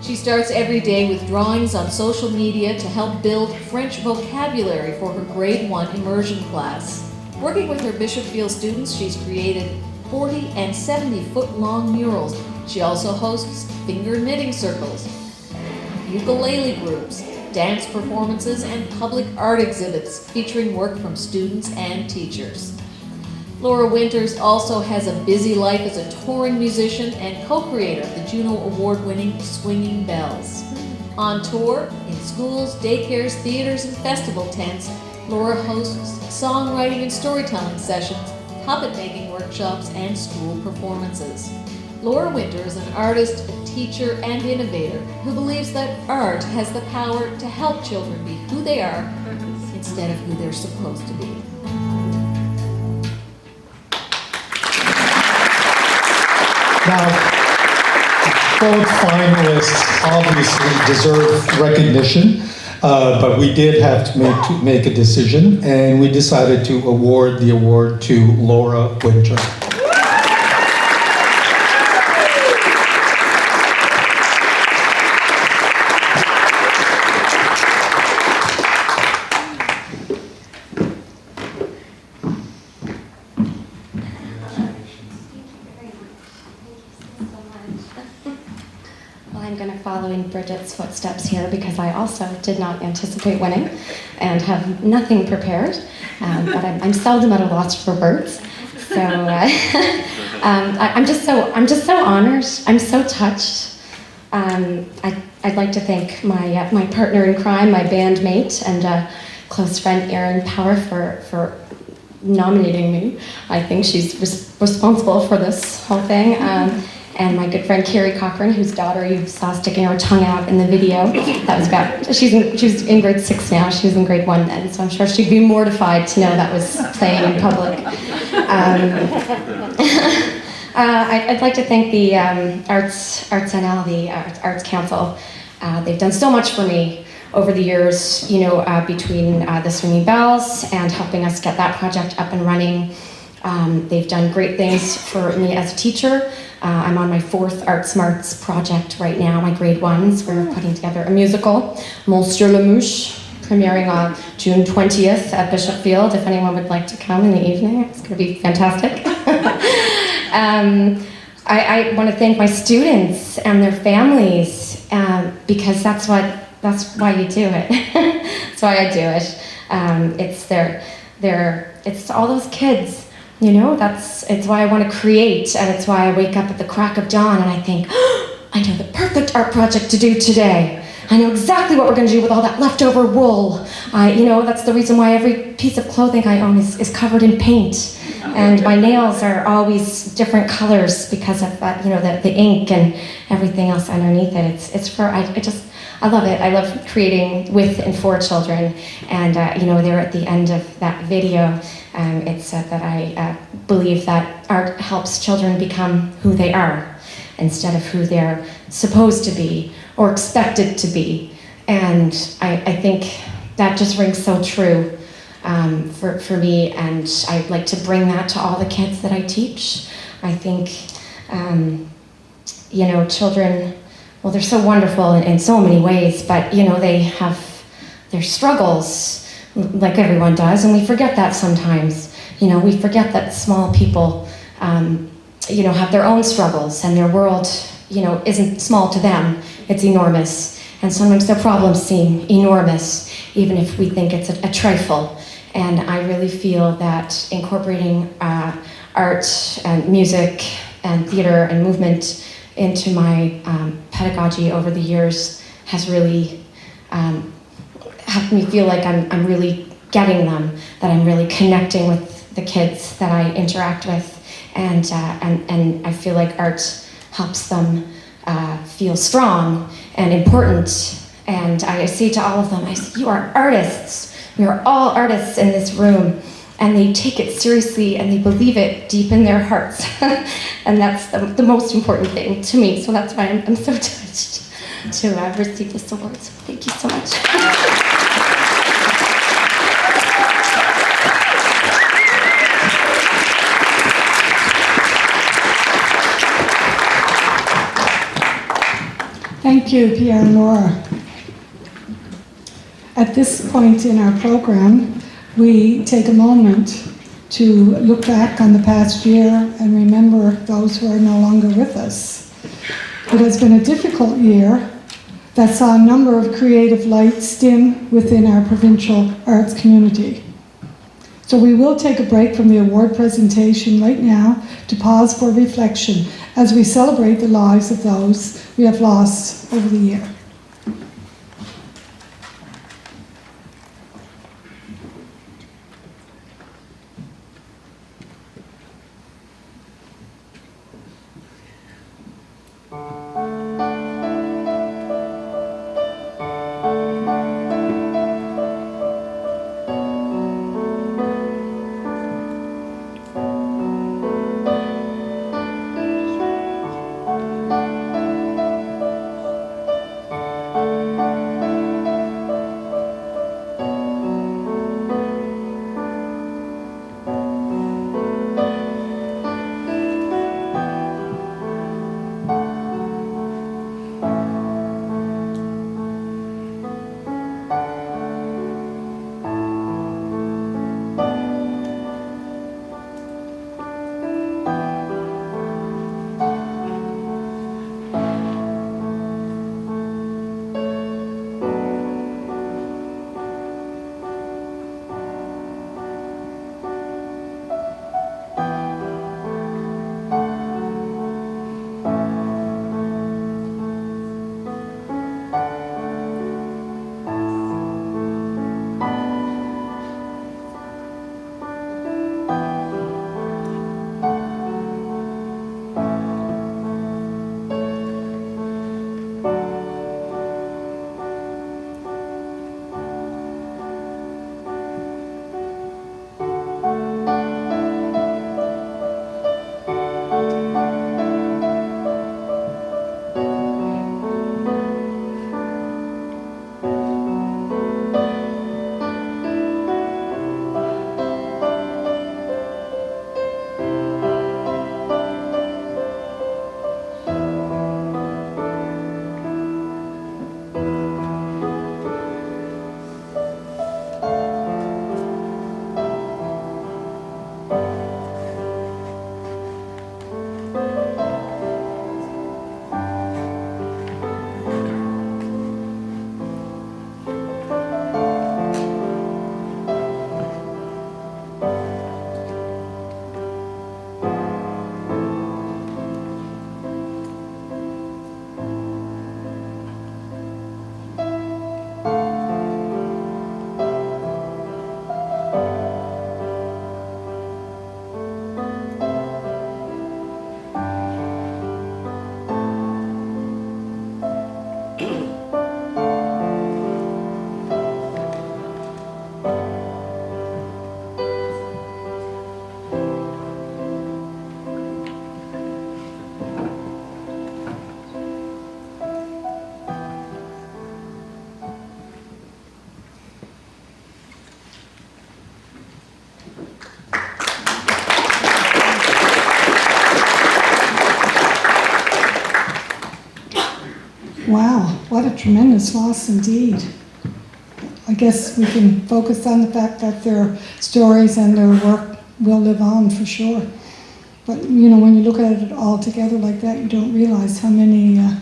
She starts every day with drawings on social media to help build French vocabulary for her grade 1 immersion class. Working with her Bishopfield students, she's created 40 and 70-foot-long murals. She also hosts finger knitting circles, ukulele groups, dance performances, and public art exhibits featuring work from students and teachers. Laura Winters also has a busy life as a touring musician and co-creator of the Juno Award-winning Swinging Bells. On tour, in schools, daycares, theaters, and festival tents, Laura hosts songwriting and storytelling sessions, puppet-making workshops, and school performances. Laura Winter is an artist, a teacher, and innovator who believes that art has the power to help children be who they are instead of who they're supposed to be. Now, both finalists obviously deserve recognition, but we did have to make a decision, and we decided to award the award to Laura Winter. Following Bridget's footsteps here, because I also did not anticipate winning and have nothing prepared, but I'm seldom at a loss for words. So I'm just so honored. I'm so touched. I'd like to thank my partner in crime, my bandmate, and close friend Erin Power for nominating me. I think she's responsible for this whole thing. And my good friend Carrie Cochran, whose daughter you saw sticking her tongue out in the video. That was about, she was in grade 6 now, she was in grade 1 then, so I'm sure she'd be mortified to know that was playing in public. I'd like to thank the ArtsNL, the Arts Council. They've done so much for me over the years, between the Swinging Bells and helping us get that project up and running. They've done great things for me as a teacher. I'm on my 4th Art Smarts project right now, my grade 1s. We're putting together a musical, Monsieur le Mouche, premiering on June 20th at Bishopfield, if anyone would like to come in the evening. It's going to be fantastic. I want to thank my students and their families, because that's what That's why you do it. That's why I do it. It's all those kids, you know, it's why I want to create, and it's why I wake up at the crack of dawn and I think, oh, I know the perfect art project to do today. I know exactly what we're going to do with all that leftover wool. That's the reason why every piece of clothing I own is covered in paint. And my nails are always different colors because of the ink and everything else underneath it. I love it. I love creating with and for children. And there at the end of that video, it said that I believe that art helps children become who they are instead of who they're supposed to be or expected to be. And I think that just rings so true for me, and I'd like to bring that to all the kids that I teach. I think, children, well, they're so wonderful in so many ways, but, they have their struggles, like everyone does, and we forget that sometimes. We forget that small people, have their own struggles, and their world, isn't small to them, it's enormous. And sometimes their problems seem enormous, even if we think it's a trifle. And I really feel that incorporating art and music and theater and movement into my pedagogy over the years has really helped me feel like I'm really getting them, that I'm really connecting with the kids that I interact with, and I feel like art helps them feel strong and important. And I say to all of them, I say, you are artists. We are all artists in this room, and they take it seriously and they believe it deep in their hearts. And that's the most important thing to me. So that's why I'm so touched to receive this award. So thank you so much. Thank you, Pierre and Laura. At this point in our program, we take a moment to look back on the past year and remember those who are no longer with us. It has been a difficult year that saw a number of creative lights dim within our provincial arts community. So we will take a break from the award presentation right now to pause for reflection as we celebrate the lives of those we have lost over the year. what a tremendous loss indeed. I guess we can focus on the fact that their stories and their work will live on for sure. But you know, when you look at it all together like that, you don't realize how many how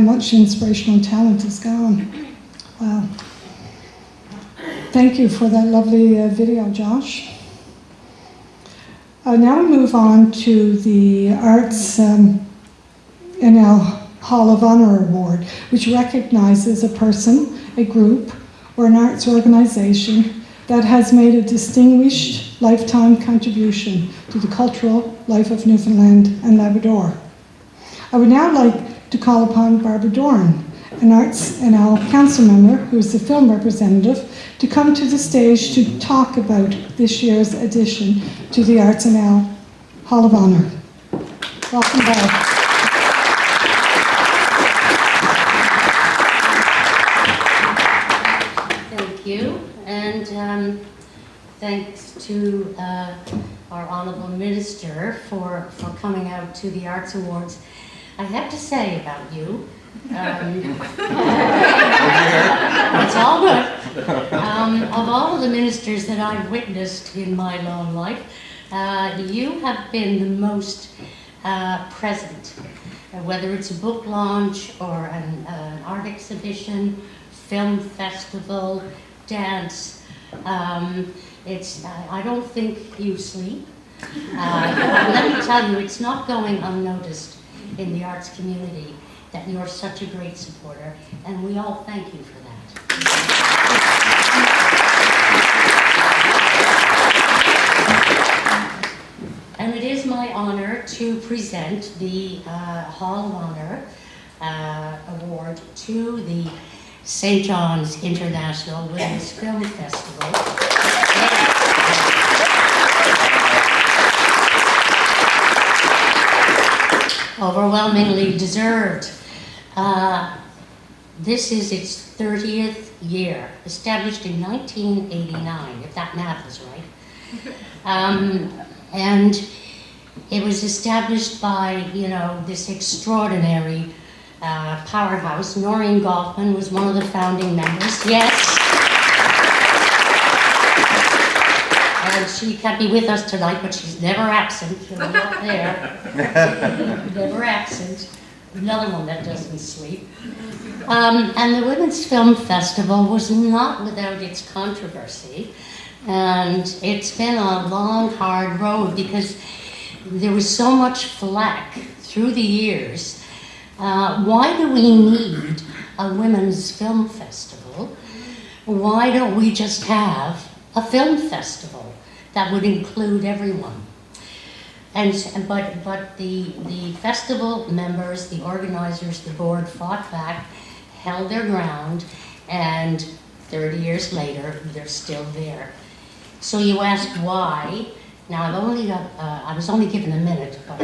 much inspirational talent is gone. Wow. Thank you for that lovely video, Josh. Now we move on to the ArtsNL Hall of Honor Award, which recognizes a person, a group, or an arts organization that has made a distinguished lifetime contribution to the cultural life of Newfoundland and Labrador. I would now like to call upon Barbara Doran, an ArtsNL council member who is the film representative, to come to the stage to talk about this year's addition to the ArtsNL Hall of Honor. Welcome, Barb. Thank you, and thanks to our Honourable Minister for coming out to the Arts Awards. I have to say about you, it's all good. Of all of the ministers that I've witnessed in my long life, you have been the most present, whether it's a book launch or an art exhibition, film festival, dance. I don't think you sleep. Let me tell you, it's not going unnoticed in the arts community that you're such a great supporter, and we all thank you for that. And it is my honor to present the Hall of Honor Award to the St. John's International Women's Film Festival. Overwhelmingly deserved. This is its 30th year, established in 1989, if that math is right. And it was established by, you know, this extraordinary powerhouse. Noreen Goffman was one of the founding members. Yes. And she can't be with us tonight, but she's never absent. She's not there. Never absent. Another one that doesn't sleep. And the Women's Film Festival was not without its controversy. And it's been a long, hard road because there was so much flack through the years. Why do we need a women's film festival? Why don't we just have a film festival that would include everyone? But the festival members, the organizers, the board fought back, held their ground, and 30 years later, they're still there. So you asked why. Now I've only got, I was only given a minute, but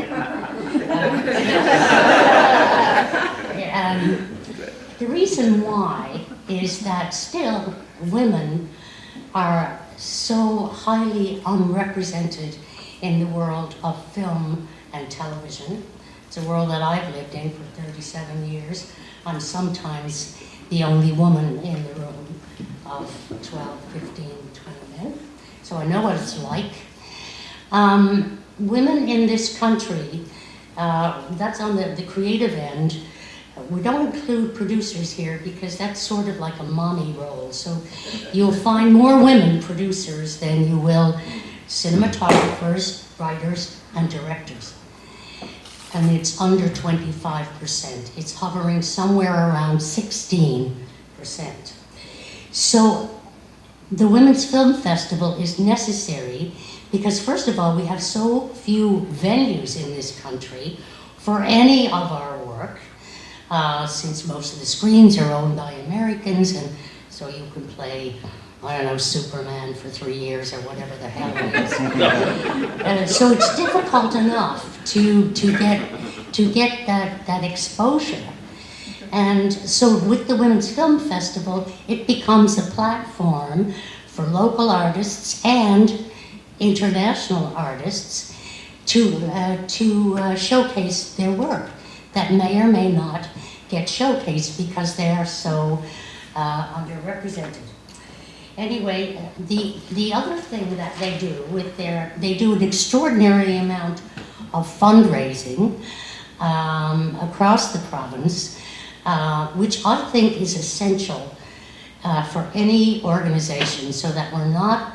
the reason why is that still women are so highly unrepresented in the world of film and television. It's a world that I've lived in for 37 years. I'm sometimes the only woman in the room of 12, 15, 20 men. So I know what it's like. Women in this country, that's on the creative end. We don't include producers here because that's sort of like a mommy role. So you'll find more women producers than you will cinematographers, writers, and directors. And it's under 25%. It's hovering somewhere around 16%. So the Women's Film Festival is necessary because, first of all, we have so few venues in this country for any of our work, since most of the screens are owned by Americans, and so you can play, I don't know, Superman for 3 years or whatever the hell it is. So it's difficult enough to get that exposure. And so with the Women's Film Festival, it becomes a platform for local artists and international artists to showcase their work that may or may not get showcased because they are so underrepresented. Anyway, the other thing that they do they do an extraordinary amount of fundraising across the province, which I think is essential for any organization, so that we're not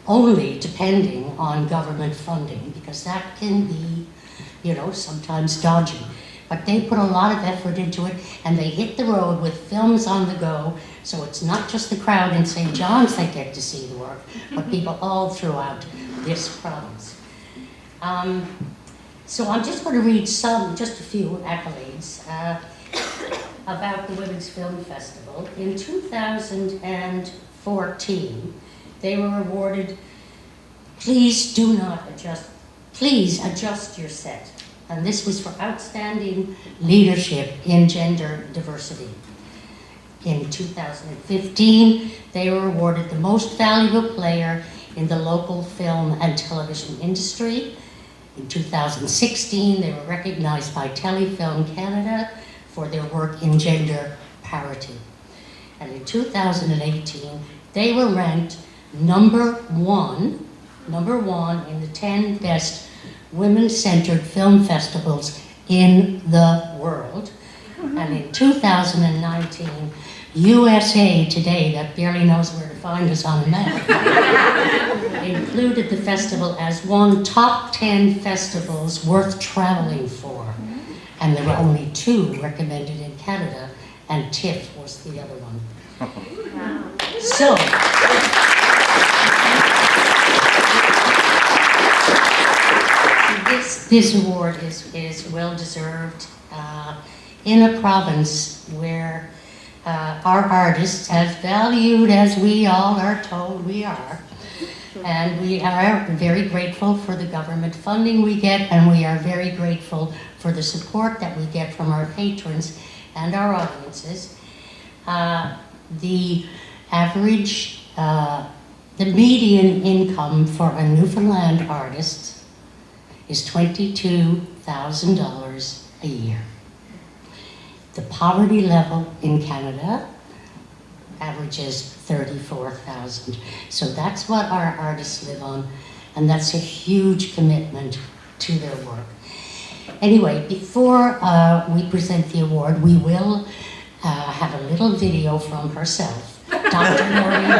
only depending on government funding, because that can be, sometimes dodgy. But they put a lot of effort into it, and they hit the road with films on the go, so it's not just the crowd in St. John's that get to see the work, but people all throughout this province. So I'm just going to read just a few accolades about the Women's Film Festival. In 2014, they were awarded, please adjust your set. And this was for outstanding leadership in gender diversity. In 2015, they were awarded the most valuable player in the local film and television industry. In 2016, they were recognized by Telefilm Canada for their work in gender parity. And in 2018, they were ranked number one in the 10 best women-centered film festivals in the world. And in 2019, USA Today, that barely knows where to find us on a map, included the festival as one top 10 festivals worth traveling for. And there were only 2 recommended in Canada, and TIFF was the other one. So, this award is well deserved in a province where our artists, as valued as we all are told we are, and we are very grateful for the government funding we get, and we are very grateful for the support that we get from our patrons and our audiences. The average, the median income for a Newfoundland artist is $22,000 a year. The poverty level in Canada averages $34,000. So that's what our artists live on, and that's a huge commitment to their work. Anyway, before we present the award, we will have a little video from herself, Dr. Maureen.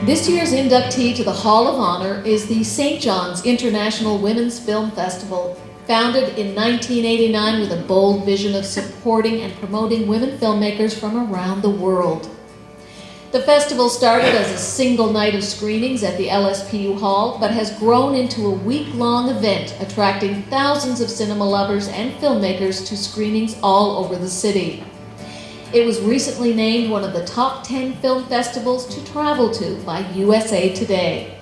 This year's inductee to the Hall of Honor is the St. John's International Women's Film Festival, founded in 1989 with a bold vision of supporting and promoting women filmmakers from around the world. The festival started as a single night of screenings at the LSPU Hall, but has grown into a week-long event attracting thousands of cinema lovers and filmmakers to screenings all over the city. It was recently named one of the top 10 film festivals to travel to by USA Today.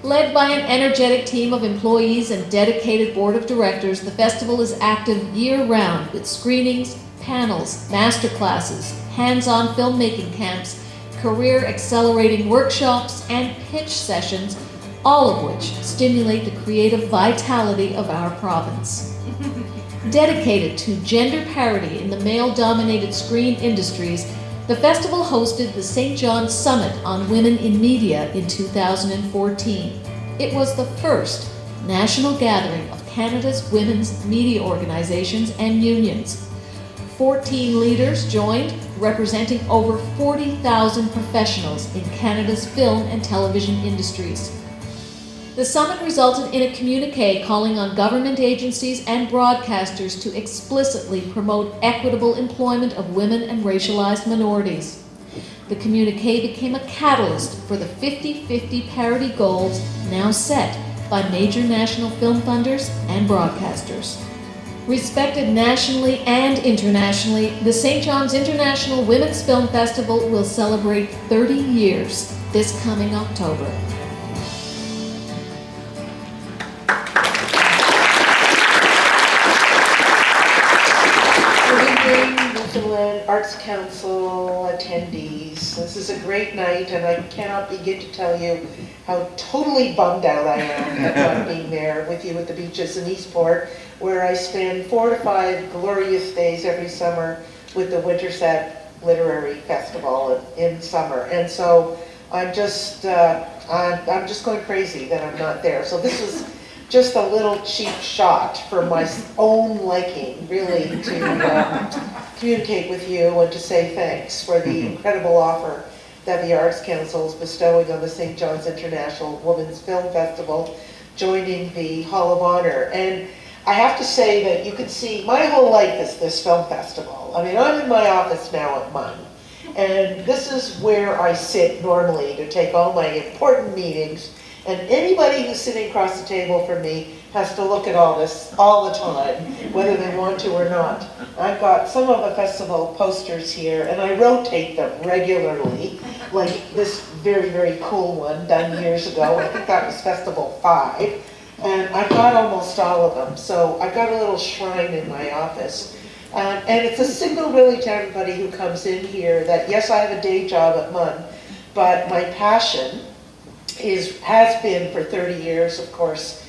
Led by an energetic team of employees and dedicated board of directors, the festival is active year-round with screenings, panels, masterclasses, hands-on filmmaking camps, career accelerating workshops, and pitch sessions, all of which stimulate the creative vitality of our province. Dedicated to gender parity in the male-dominated screen industries, the festival hosted the St. John's Summit on Women in Media in 2014. It was the first national gathering of Canada's women's media organizations and unions. 14 leaders joined, representing over 40,000 professionals in Canada's film and television industries. The summit resulted in a communiqué calling on government agencies and broadcasters to explicitly promote equitable employment of women and racialized minorities. The communiqué became a catalyst for the 50-50 parity goals now set by major national film funders and broadcasters. Respected nationally and internationally, the St. John's International Women's Film Festival will celebrate 30 years this coming October. Newfoundland Arts Council attendees. This is a great night, and I cannot begin to tell you how totally bummed out I am at not being there with you at the beaches in Eastport, where I spend 4 to 5 glorious days every summer with the Winterset Literary Festival in summer. And so I'm just going crazy that I'm not there. So this was just a little cheap shot for my own liking, really, to communicate with you and to say thanks for the incredible offer that the Arts Council is bestowing on the St. John's International Women's Film Festival, joining the Hall of Honor. And I have to say that you can see my whole life is this film festival. I mean, I'm in my office now at MUN, and this is where I sit normally to take all my important meetings. And anybody who's sitting across the table from me has to look at all this all the time, whether they want to or not. I've got some of the festival posters here, and I rotate them regularly, like this very, very cool one done years ago. I think that was Festival 5. And I've got almost all of them. So I've got a little shrine in my office. And it's a signal really to everybody who comes in here that, yes, I have a day job at MUN, but my passion has been for 30 years, of course,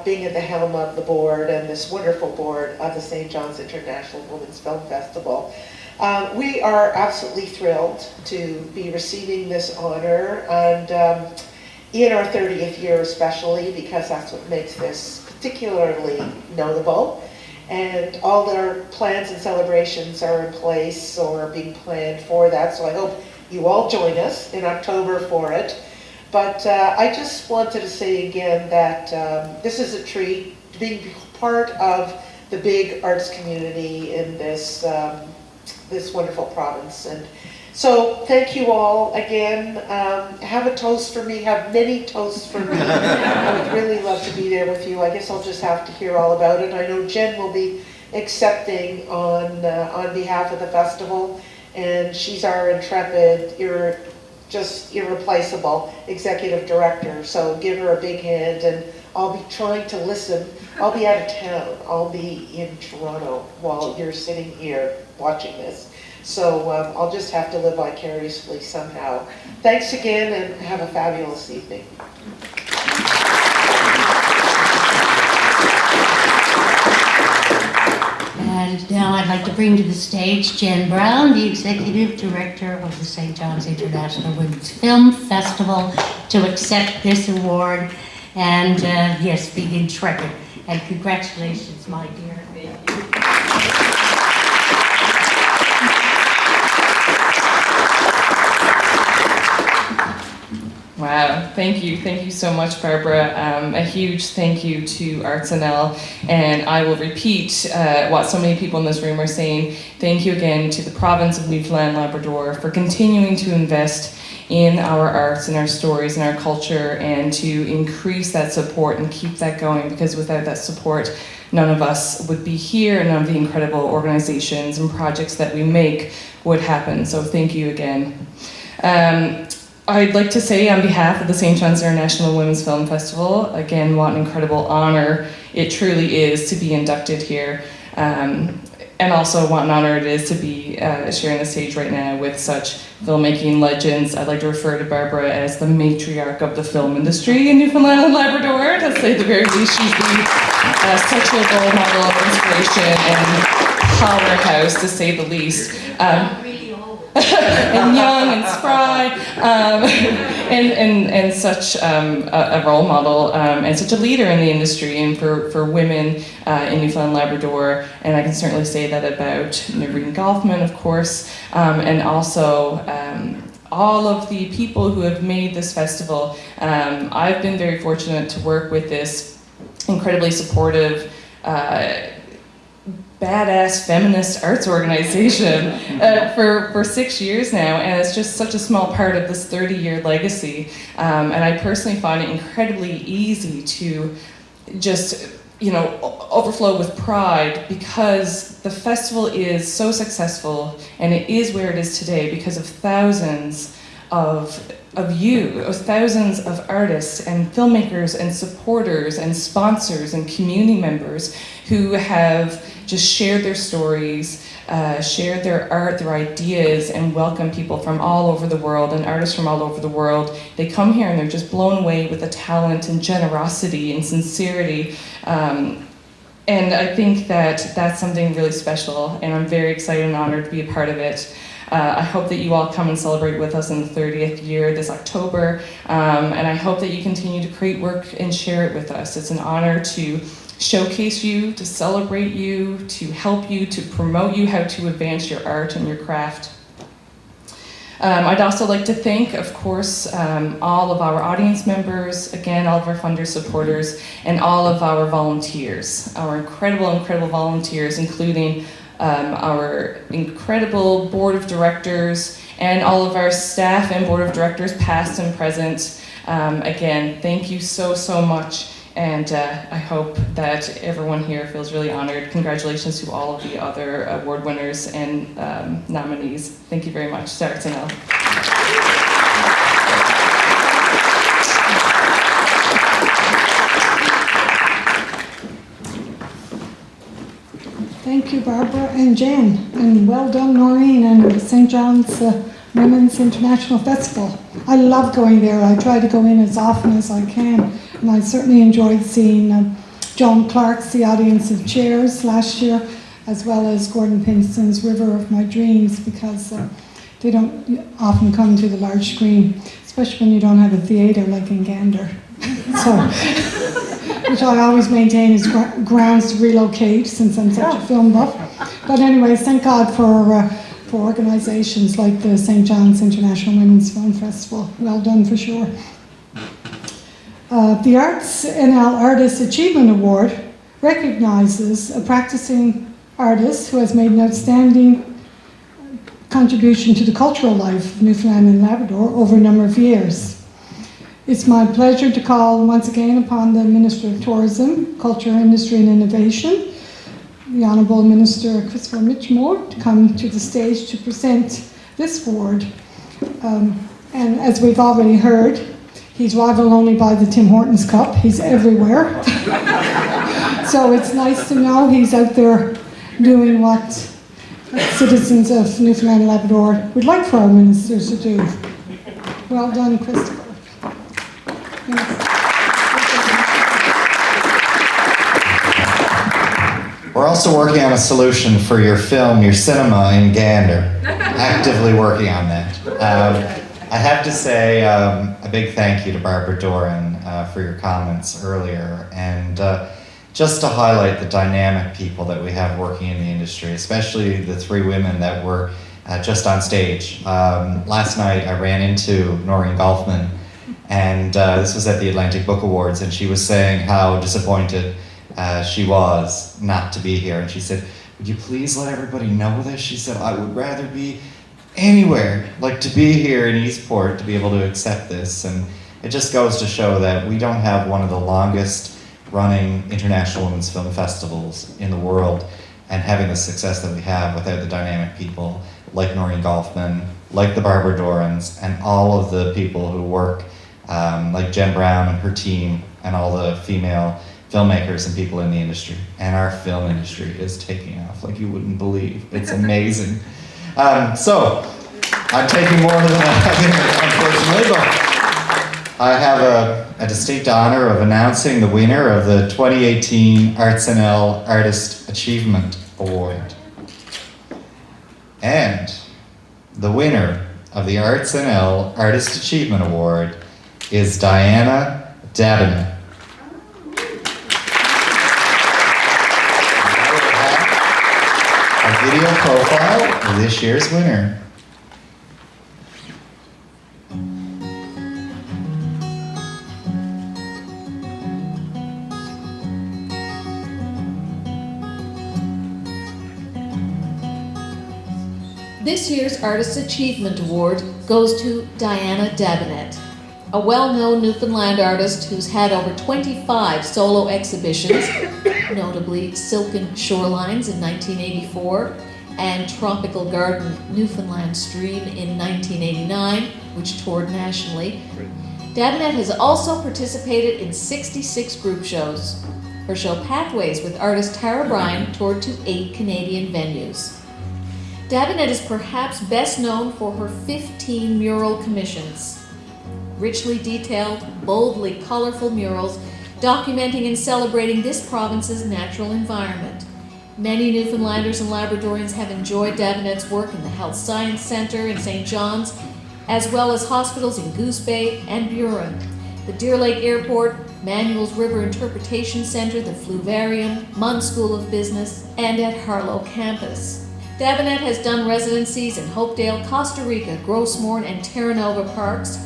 being at the helm of the board and this wonderful board of the St. John's International Women's Film Festival. We are absolutely thrilled to be receiving this honor, and in our 30th year especially, because that's what makes this particularly notable. And all our plans and celebrations are in place or are being planned for that, so I hope you all join us in October for it. But I just wanted to say again that this is a treat, being part of the big arts community in this, this wonderful province. And so thank you all again. Have a toast for me, have many toasts for me. I would really love to be there with you. I guess I'll just have to hear all about it. I know Jen will be accepting on behalf of the festival, and she's our intrepid, just irreplaceable executive director. So give her a big hand, and I'll be trying to listen. I'll be out of town. I'll be in Toronto while you're sitting here watching this. So I'll just have to live vicariously somehow. Thanks again, and have a fabulous evening. And now I'd like to bring to the stage Jen Brown, the Executive Director of the St. John's International Women's Film Festival, to accept this award. And yes, the intrepid. And congratulations, my dear. Wow, thank you so much, Barbara. A huge thank you to ArtsNL, and I will repeat what so many people in this room are saying. Thank you again to the province of Newfoundland and Labrador for continuing to invest in our arts and our stories and our culture, and to increase that support and keep that going, because without that support, none of us would be here, and none of the incredible organizations and projects that we make would happen. So thank you again. I'd like to say on behalf of the St. John's International Women's Film Festival, again, what an incredible honor it truly is to be inducted here. And also what an honor it is to be sharing the stage right now with such filmmaking legends. I'd like to refer to Barbara as the matriarch of the film industry in Newfoundland and Labrador, to say the very least. She's been such a role model of inspiration and powerhouse, to say the least. And young and spry, and such a role model, and such a leader in the industry, and for women in Newfoundland and Labrador. And I can certainly say that about Noreen Golfman, of course, and also all of the people who have made this festival. I've been very fortunate to work with this incredibly supportive, badass feminist arts organization for 6 years now, and it's just such a small part of this 30-year legacy. And I personally find it incredibly easy to just, overflow with pride, because the festival is so successful, and it is where it is today because of thousands of you, of thousands of artists and filmmakers and supporters and sponsors and community members who have just shared their stories, shared their art, their ideas, and welcome people from all over the world and artists from all over the world. They come here and they're just blown away with the talent and generosity and sincerity. And I think that that's something really special, and I'm very excited and honored to be a part of it. I hope that you all come and celebrate with us in the 30th year this October, and I hope that you continue to create work and share it with us. It's an honor to showcase you, to celebrate you, to help you, to promote you, how to advance your art and your craft. I'd also like to thank, of course, all of our audience members, again, all of our funders, supporters, and all of our volunteers, our incredible, incredible volunteers, including our incredible board of directors and all of our staff and board of directors, past and present. Again, thank you so, so much. And I hope that everyone here feels really honored. Congratulations to all of the other award winners and nominees. Thank you very much. ArtsNL. Thank you, Barbara and Jen, and well done, Noreen, and the St. John's Women's International Festival. I love going there. I try to go in as often as I can, and I certainly enjoyed seeing Joan Clark's The Audience of Chairs last year, as well as Gordon Pinston's River of My Dreams, because they don't often come to the large screen, especially when you don't have a theatre like in Gander. Which I always maintain is grounds to relocate, since I'm such a film buff. But anyways, thank God for organisations like the St. John's International Women's Film Festival. Well done for sure. The ArtsNL Artist Achievement Award recognises a practicing artist who has made an outstanding contribution to the cultural life of Newfoundland and Labrador over a number of years. It's my pleasure to call once again upon the Minister of Tourism, Culture, Industry and Innovation, the Honourable Minister Christopher Mitchmore, to come to the stage to present this award. And as we've already heard, he's rivaled only by the Tim Hortons Cup. He's everywhere. So it's nice to know he's out there doing what citizens of Newfoundland and Labrador would like for our ministers to do. Well done, Christopher. We're also working on a solution for your film, your cinema in Gander. Actively working on that. I have to say a big thank you to Barbara Doran for your comments earlier, and just to highlight the dynamic people that we have working in the industry, especially the three women that were just on stage. Last night I ran into Noreen Golfman, and this was at the Atlantic Book Awards, and she was saying how disappointed she was not to be here. And she said, would you please let everybody know this? She said, I would rather be anywhere, like to be here in Eastport to be able to accept this. And it just goes to show that we don't have one of the longest running international women's film festivals in the world, and having the success that we have without the dynamic people like Noreen Golfman, like the Barbara Dorans, and all of the people who work like Jen Brown and her team, and all the female filmmakers and people in the industry. And our film industry is taking off like you wouldn't believe. It's amazing. So, I'm taking more than I unfortunately, but I have a distinct honor of announcing the winner of the 2018 ArtsNL Artist Achievement Award. And the winner of the ArtsNL Artist Achievement Award is Diana Dabinett. A video profile of this year's winner. This year's Artist Achievement Award goes to Diana Dabinett, a well-known Newfoundland artist who's had over 25 solo exhibitions, notably Silken Shorelines in 1984 and Tropical Garden Newfoundland Stream in 1989, which toured nationally. Dabinett has also participated in 66 group shows. Her show Pathways with artist Tara Bryan toured to 8 Canadian venues. Dabinett is perhaps best known for her 15 mural commissions. Richly detailed, boldly colorful murals documenting and celebrating this province's natural environment. Many Newfoundlanders and Labradorians have enjoyed Dabinett's work in the Health Science Centre in St. John's, as well as hospitals in Goose Bay and Burin, the Deer Lake Airport, Manuel's River Interpretation Centre, the Fluvarium, Munn School of Business, and at Harlow Campus. Dabinett has done residencies in Hopedale, Costa Rica, Grossmorn, and Terra Nova Parks.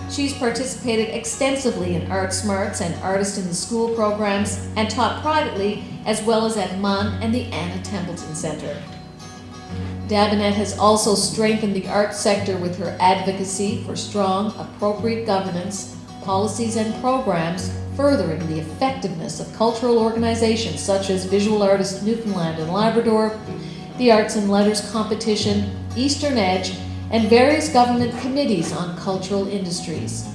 She's participated extensively in Art Smarts and Artist in the School programs and taught privately as well as at Munn and the Anna Templeton Centre. Dabinett has also strengthened the arts sector with her advocacy for strong, appropriate governance, policies and programs furthering the effectiveness of cultural organizations such as Visual Artists Newfoundland and Labrador, the Arts and Letters Competition, Eastern Edge, and various government committees on cultural industries.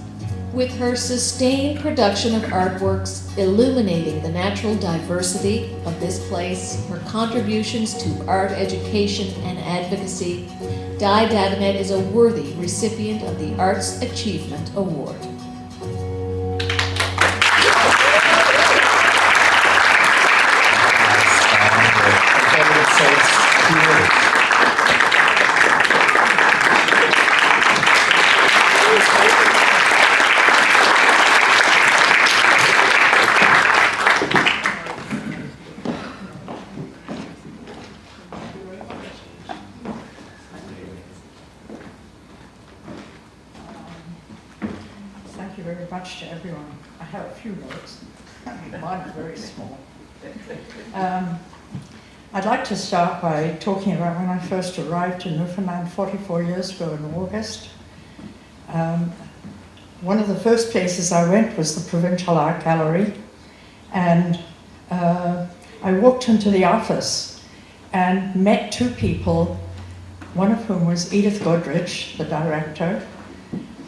With her sustained production of artworks illuminating the natural diversity of this place, her contributions to art education and advocacy, Di Dabinett is a worthy recipient of the Arts Achievement Award. Thank you very much to everyone. I have a few notes. Mine very small. I'd like to start by talking about when I first arrived in Newfoundland 44 years ago in August. One of the first places I went was the Provincial Art Gallery, and I walked into the office and met 2 people, one of whom was Edith Goodrich, the director,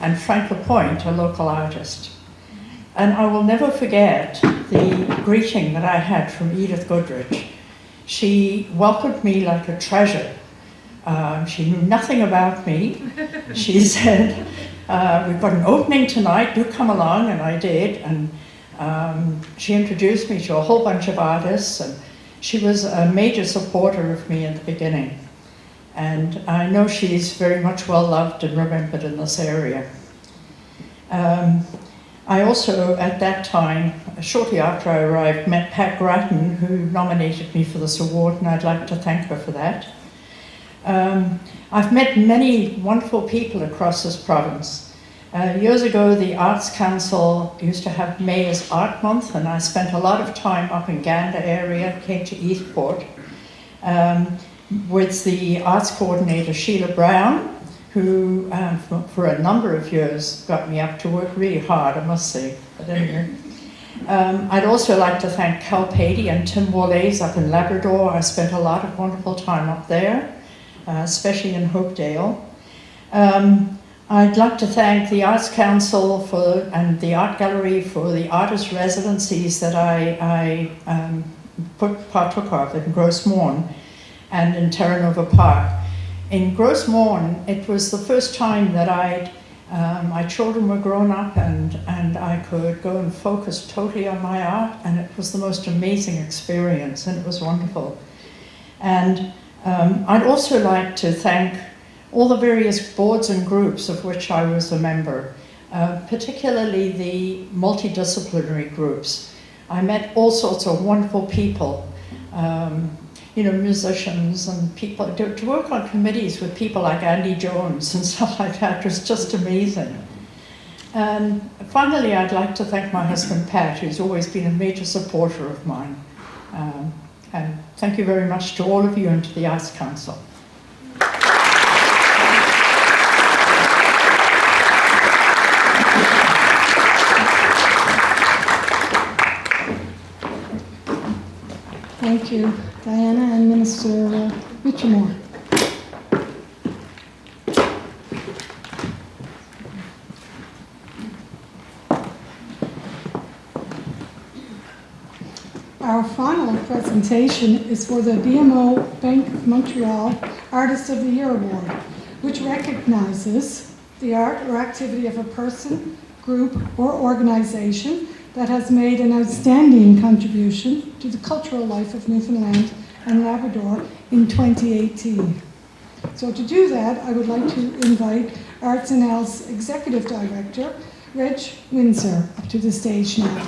and Frank Lapointe, a local artist. And I will never forget the greeting that I had from Edith Goodrich. She welcomed me like a treasure. She knew nothing about me. She said, we've got an opening tonight, do come along, and I did. And she introduced me to a whole bunch of artists, and she was a major supporter of me in the beginning. And I know she's very much well loved and remembered in this area. I also, at that time, shortly after I arrived, met Pat Grattan, who nominated me for this award, and I'd like to thank her for that. I've met many wonderful people across this province. Years ago, the Arts Council used to have May as Art Month, and I spent a lot of time up in Gander area, came to Eastport, with the arts coordinator, Sheila Brown, who for a number of years got me up to work really hard, I must say. But anyway. I'd also like to thank Cal Patey and Tim Wallace up in Labrador. I spent a lot of wonderful time up there, especially in Hopedale. I'd like to thank the Arts Council and the Art Gallery for the artist residencies that I partook of in Grossmorn and in Terra Nova Park. In Grossmorn, it was the first time that my children were grown up and I could go and focus totally on my art, and it was the most amazing experience, and it was wonderful. And I'd also like to thank all the various boards and groups of which I was a member, particularly the multidisciplinary groups. I met all sorts of wonderful people, musicians and people. To work on committees with people like Andy Jones and stuff like that was just amazing. And finally, I'd like to thank my husband, Pat, who's always been a major supporter of mine. And thank you very much to all of you and to the Arts Council. Thank you, Diana and Minister Richamore. Our final presentation is for the BMO Bank of Montreal Artist of the Year Award, which recognizes the art or activity of a person, group, or organization that has made an outstanding contribution to the cultural life of Newfoundland and Labrador in 2018. So to do that, I would like to invite ArtsNL's Executive Director, Reg Windsor, up to the stage now.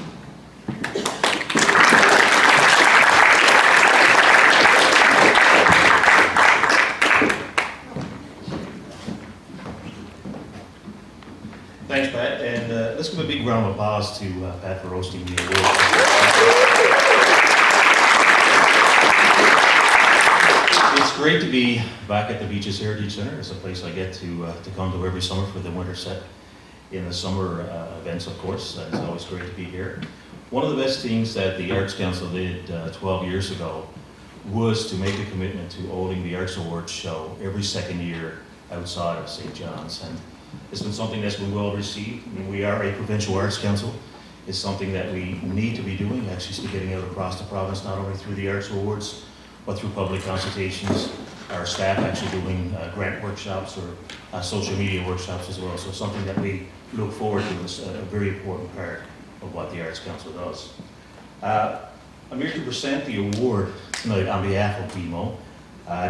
Thanks, Pat, and let's give a big round of applause to Pat for hosting the award. It's great to be back at the Beaches Heritage Center. It's a place I get to come to every summer for the winter set. In the summer events, of course, it's always great to be here. One of the best things that the Arts Council did 12 years ago was to make a commitment to holding the Arts Awards show every second year outside of St. John's. And it's been something that's been well received. I mean, we are a provincial arts council. It's something that we need to be doing, actually getting out across the province, not only through the Arts Awards, but through public consultations. Our staff actually doing grant workshops or social media workshops as well. So something that we look forward to is a very important part of what the Arts Council does. I'm here to present the award tonight on behalf of BMO.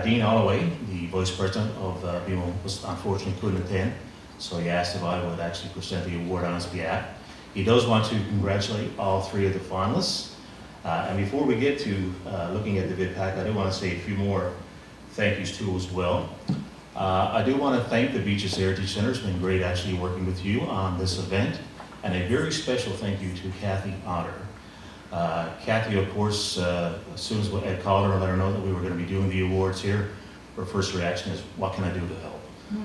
Dean Holloway, the Vice President of BMO, unfortunately couldn't attend. So he asked if I would actually present the award on his behalf. He does want to congratulate all three of the finalists. And before we get to looking at the bid pack, I do want to say a few more thank yous too as well. I do want to thank the Beaches Heritage Center. It's been great actually working with you on this event. And a very special thank you to Kathy Otter. Kathy, of course, as soon as Ed called her and let her know that we were going to be doing the awards here, her first reaction is, what can I do to help?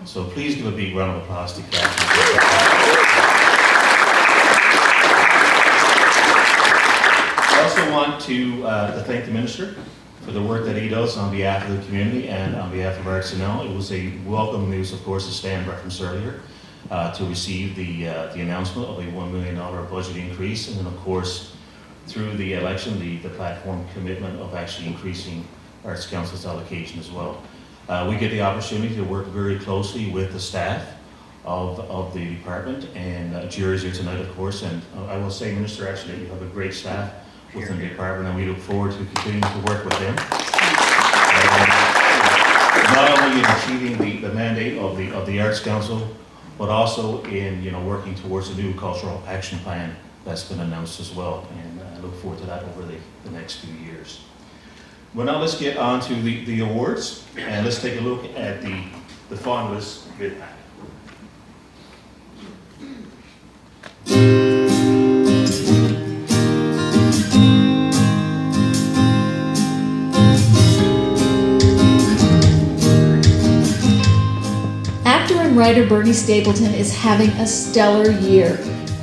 So please give a big round of applause to Kathy. I also want to thank the Minister for the work that he does on behalf of the community and on behalf of ArtsNL. It was a welcome news, of course, as Stan referenced earlier, to receive the announcement of a $1 million budget increase, and then, of course, through the election, the platform commitment of actually increasing Arts Council's allocation as well. We get the opportunity to work very closely with the staff of the department, and Jerry's here tonight, of course, and I will say, Minister, actually, that you have a great staff within the department, and we look forward to continuing to work with them. Not only in achieving the mandate of the Arts Council, but also in working towards a new cultural action plan that's been announced as well, and I look forward to that over the next few years. Well, now let's get on to the awards, and let's take a look at the finalists bid pack. Actor and writer Bernie Stapleton is having a stellar year.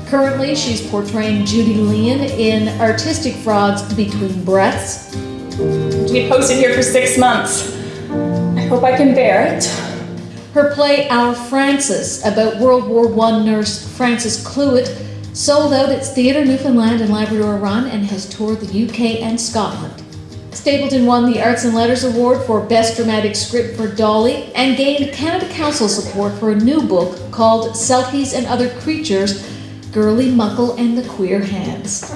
Currently, she's portraying Judy Leon in Artistic Frogs Between Breaths. To be posted here for 6 months. I hope I can bear it. Her play Our Frances, about World War I nurse Frances Clewett, sold out its Theatre Newfoundland and Labrador run and has toured the UK and Scotland. Stapleton won the Arts and Letters Award for Best Dramatic Script for Dolly and gained Canada Council support for a new book called Selkies and Other Creatures, Girly Muckle and the Queer Hands.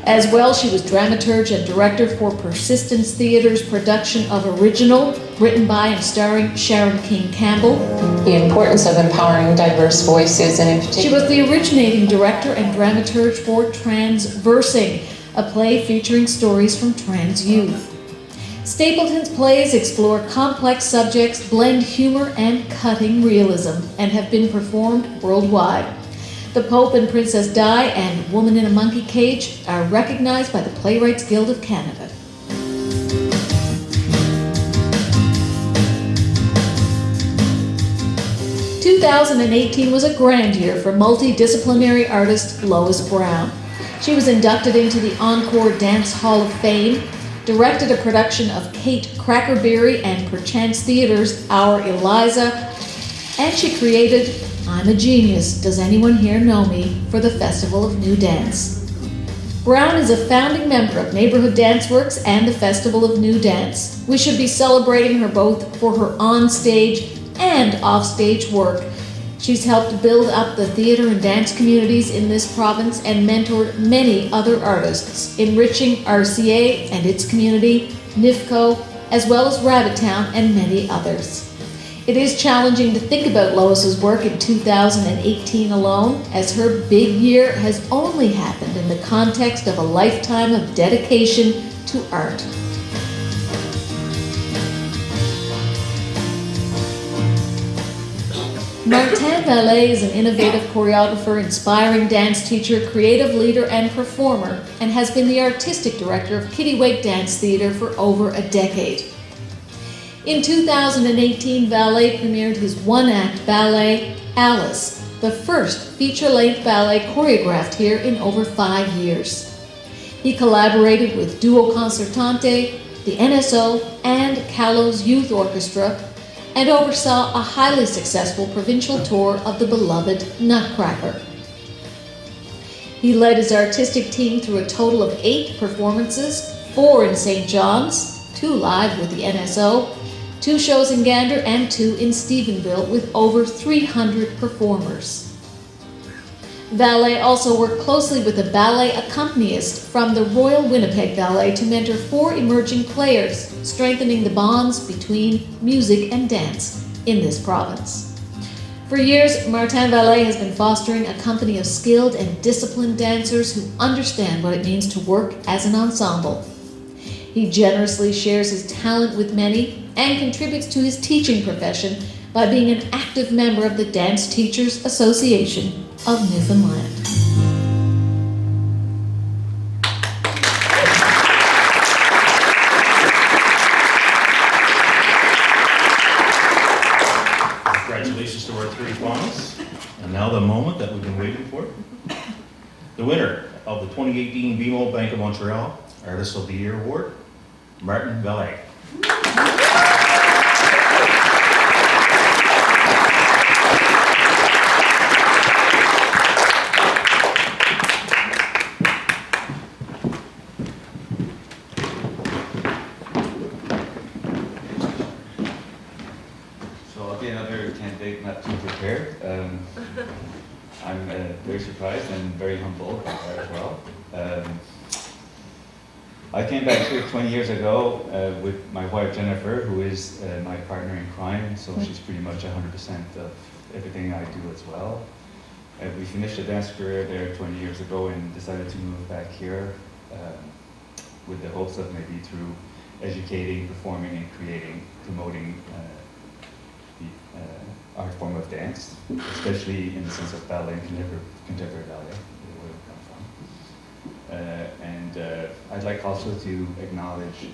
As well, she was dramaturge and director for Persistence Theatre's production of Original, written by and starring Sharon King Campbell. The importance of empowering diverse voices, and in particular, she was the originating director and dramaturge for Transversing, a play featuring stories from trans youth. Stapleton's plays explore complex subjects, blend humor and cutting realism, and have been performed worldwide. The Pope and Princess Di and Woman in a Monkey Cage are recognized by the Playwrights Guild of Canada. "2018 was a grand year for multidisciplinary artist Lois Brown. She was inducted into the Encore Dance Hall of Fame, directed a production of Kate Crackerberry and Perchance Theatre's Our Eliza, and she created I'm a Genius, Does Anyone Here Know Me? For the Festival of New Dance. Brown is a founding member of Neighbourhood Dance Works and the Festival of New Dance. We should be celebrating her both for her on-stage and off-stage work. She's helped build up the theatre and dance communities in this province and mentored many other artists, enriching RCA and its community, NIFCO, as well as Rabbittown and many others. It is challenging to think about Lois's work in 2018 alone, as her big year has only happened in the context of a lifetime of dedication to art. Martin Vallée is an innovative choreographer, inspiring dance teacher, creative leader, and performer, and has been the artistic director of Kittiwake Dance Theatre for over a decade. In 2018, Vallée premiered his one-act ballet, Alice, the first feature-length ballet choreographed here in over 5 years. He collaborated with Duo Concertante, the NSO, and CALLA's Youth Orchestra, and oversaw a highly successful provincial tour of the beloved Nutcracker. He led his artistic team through a total of 8 performances, 4 in St. John's, 2 live with the NSO, 2 shows in Gander, and 2 in Stephenville with over 300 performers. Vallée also worked closely with a ballet accompanist from the Royal Winnipeg Ballet to mentor 4 emerging players, strengthening the bonds between music and dance in this province. For years, Martin Vallée has been fostering a company of skilled and disciplined dancers who understand what it means to work as an ensemble. He generously shares his talent with many and contributes to his teaching profession by being an active member of the Dance Teachers Association of Newfoundland. Congratulations to our 3 finalists. And now the moment that we've been waiting for. The winner of the 2018 BMO Bank of Montreal Artist of the Year Award, Martin Vallée. So I'll be another candidate not too prepared. I'm very surprised and very humbled as well. I came back here 20 years ago with my wife Jennifer, who is my partner in crime, so she's pretty much 100% of everything I do as well. We finished a dance career there 20 years ago and decided to move back here with the hopes of maybe through educating, performing, and creating, promoting the art form of dance, especially in the sense of ballet and contemporary ballet. I'd like also to acknowledge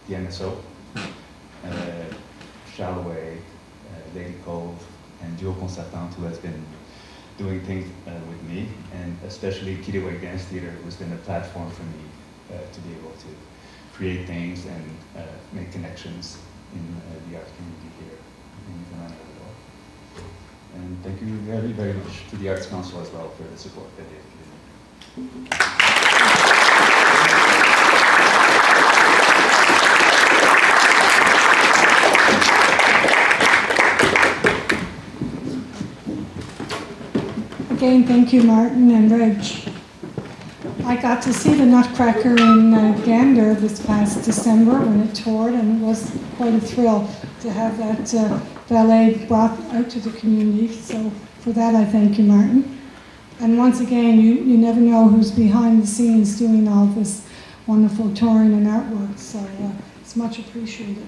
the NSO, Challaway, Lady Cove, and Duo Concertante, who has been doing things with me, and especially Kittiwake Dance Theatre, who's been a platform for me to be able to create things and make connections in the art community here in Newfoundland. And thank you very, very much to the Arts Council as well for the support that they've given me. Again, thank you, Martin and Reg. I got to see the Nutcracker in Gander this past December when it toured, and it was quite a thrill to have that ballet brought out to the community. So for that, I thank you, Martin. And once again, you never know who's behind the scenes doing all this wonderful touring and artwork, so it's much appreciated.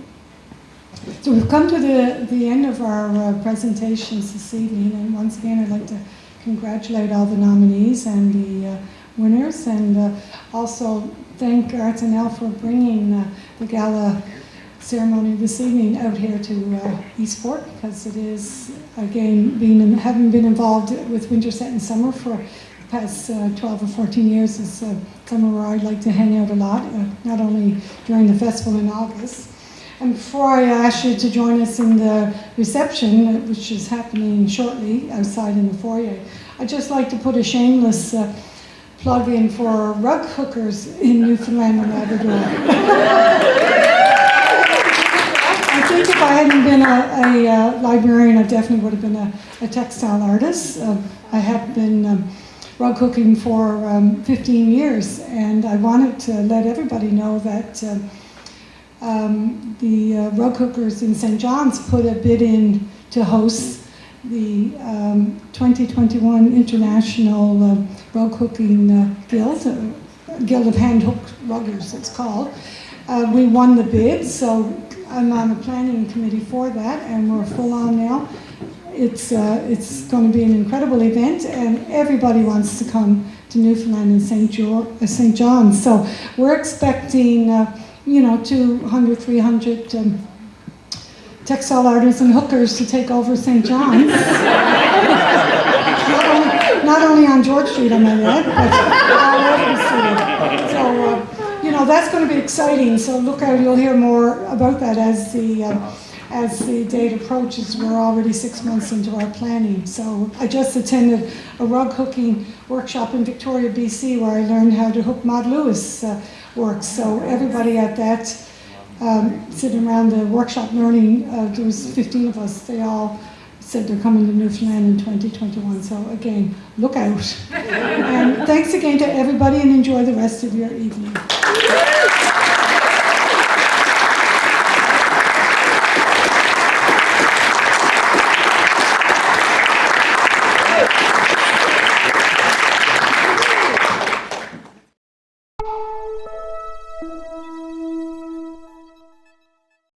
So we've come to the end of our presentations this evening, and once again, I'd like to congratulate all the nominees and the winners, and also thank ArtsNL for bringing the gala ceremony this evening out here to Eastport, because it is, again, having been involved with Winterset and Summer for the past 12 or 14 years, is somewhere where I'd like to hang out a lot, not only during the festival in August. And before I ask you to join us in the reception, which is happening shortly outside in the foyer, I'd just like to put a shameless plug in for rug hookers in Newfoundland and Labrador. I think if I hadn't been a librarian, I definitely would have been a textile artist. I have been rug hooking for 15 years, and I wanted to let everybody know that the rug hookers in St. John's put a bid in to host the 2021 International Rug Hooking Guild, Guild of Hand Hooked Ruggers it's called. We won the bid, so I'm on the planning committee for that, and we're full on now. It's going to be an incredible event, and everybody wants to come to Newfoundland and St. John's. So we're expecting, 200, 300 textile artists and hookers to take over St. John's. not only on George Street, I might add, but all over the city. So, that's going to be exciting. So look out, you'll hear more about that as the date approaches. We're already 6 months into our planning. So I just attended a rug hooking workshop in Victoria, BC, where I learned how to hook Maud Lewis works. So everybody at that sitting around the workshop learning, there was 15 of us. They all said they're coming to Newfoundland in 2021. So again, look out. And thanks again to everybody, and enjoy the rest of your evening.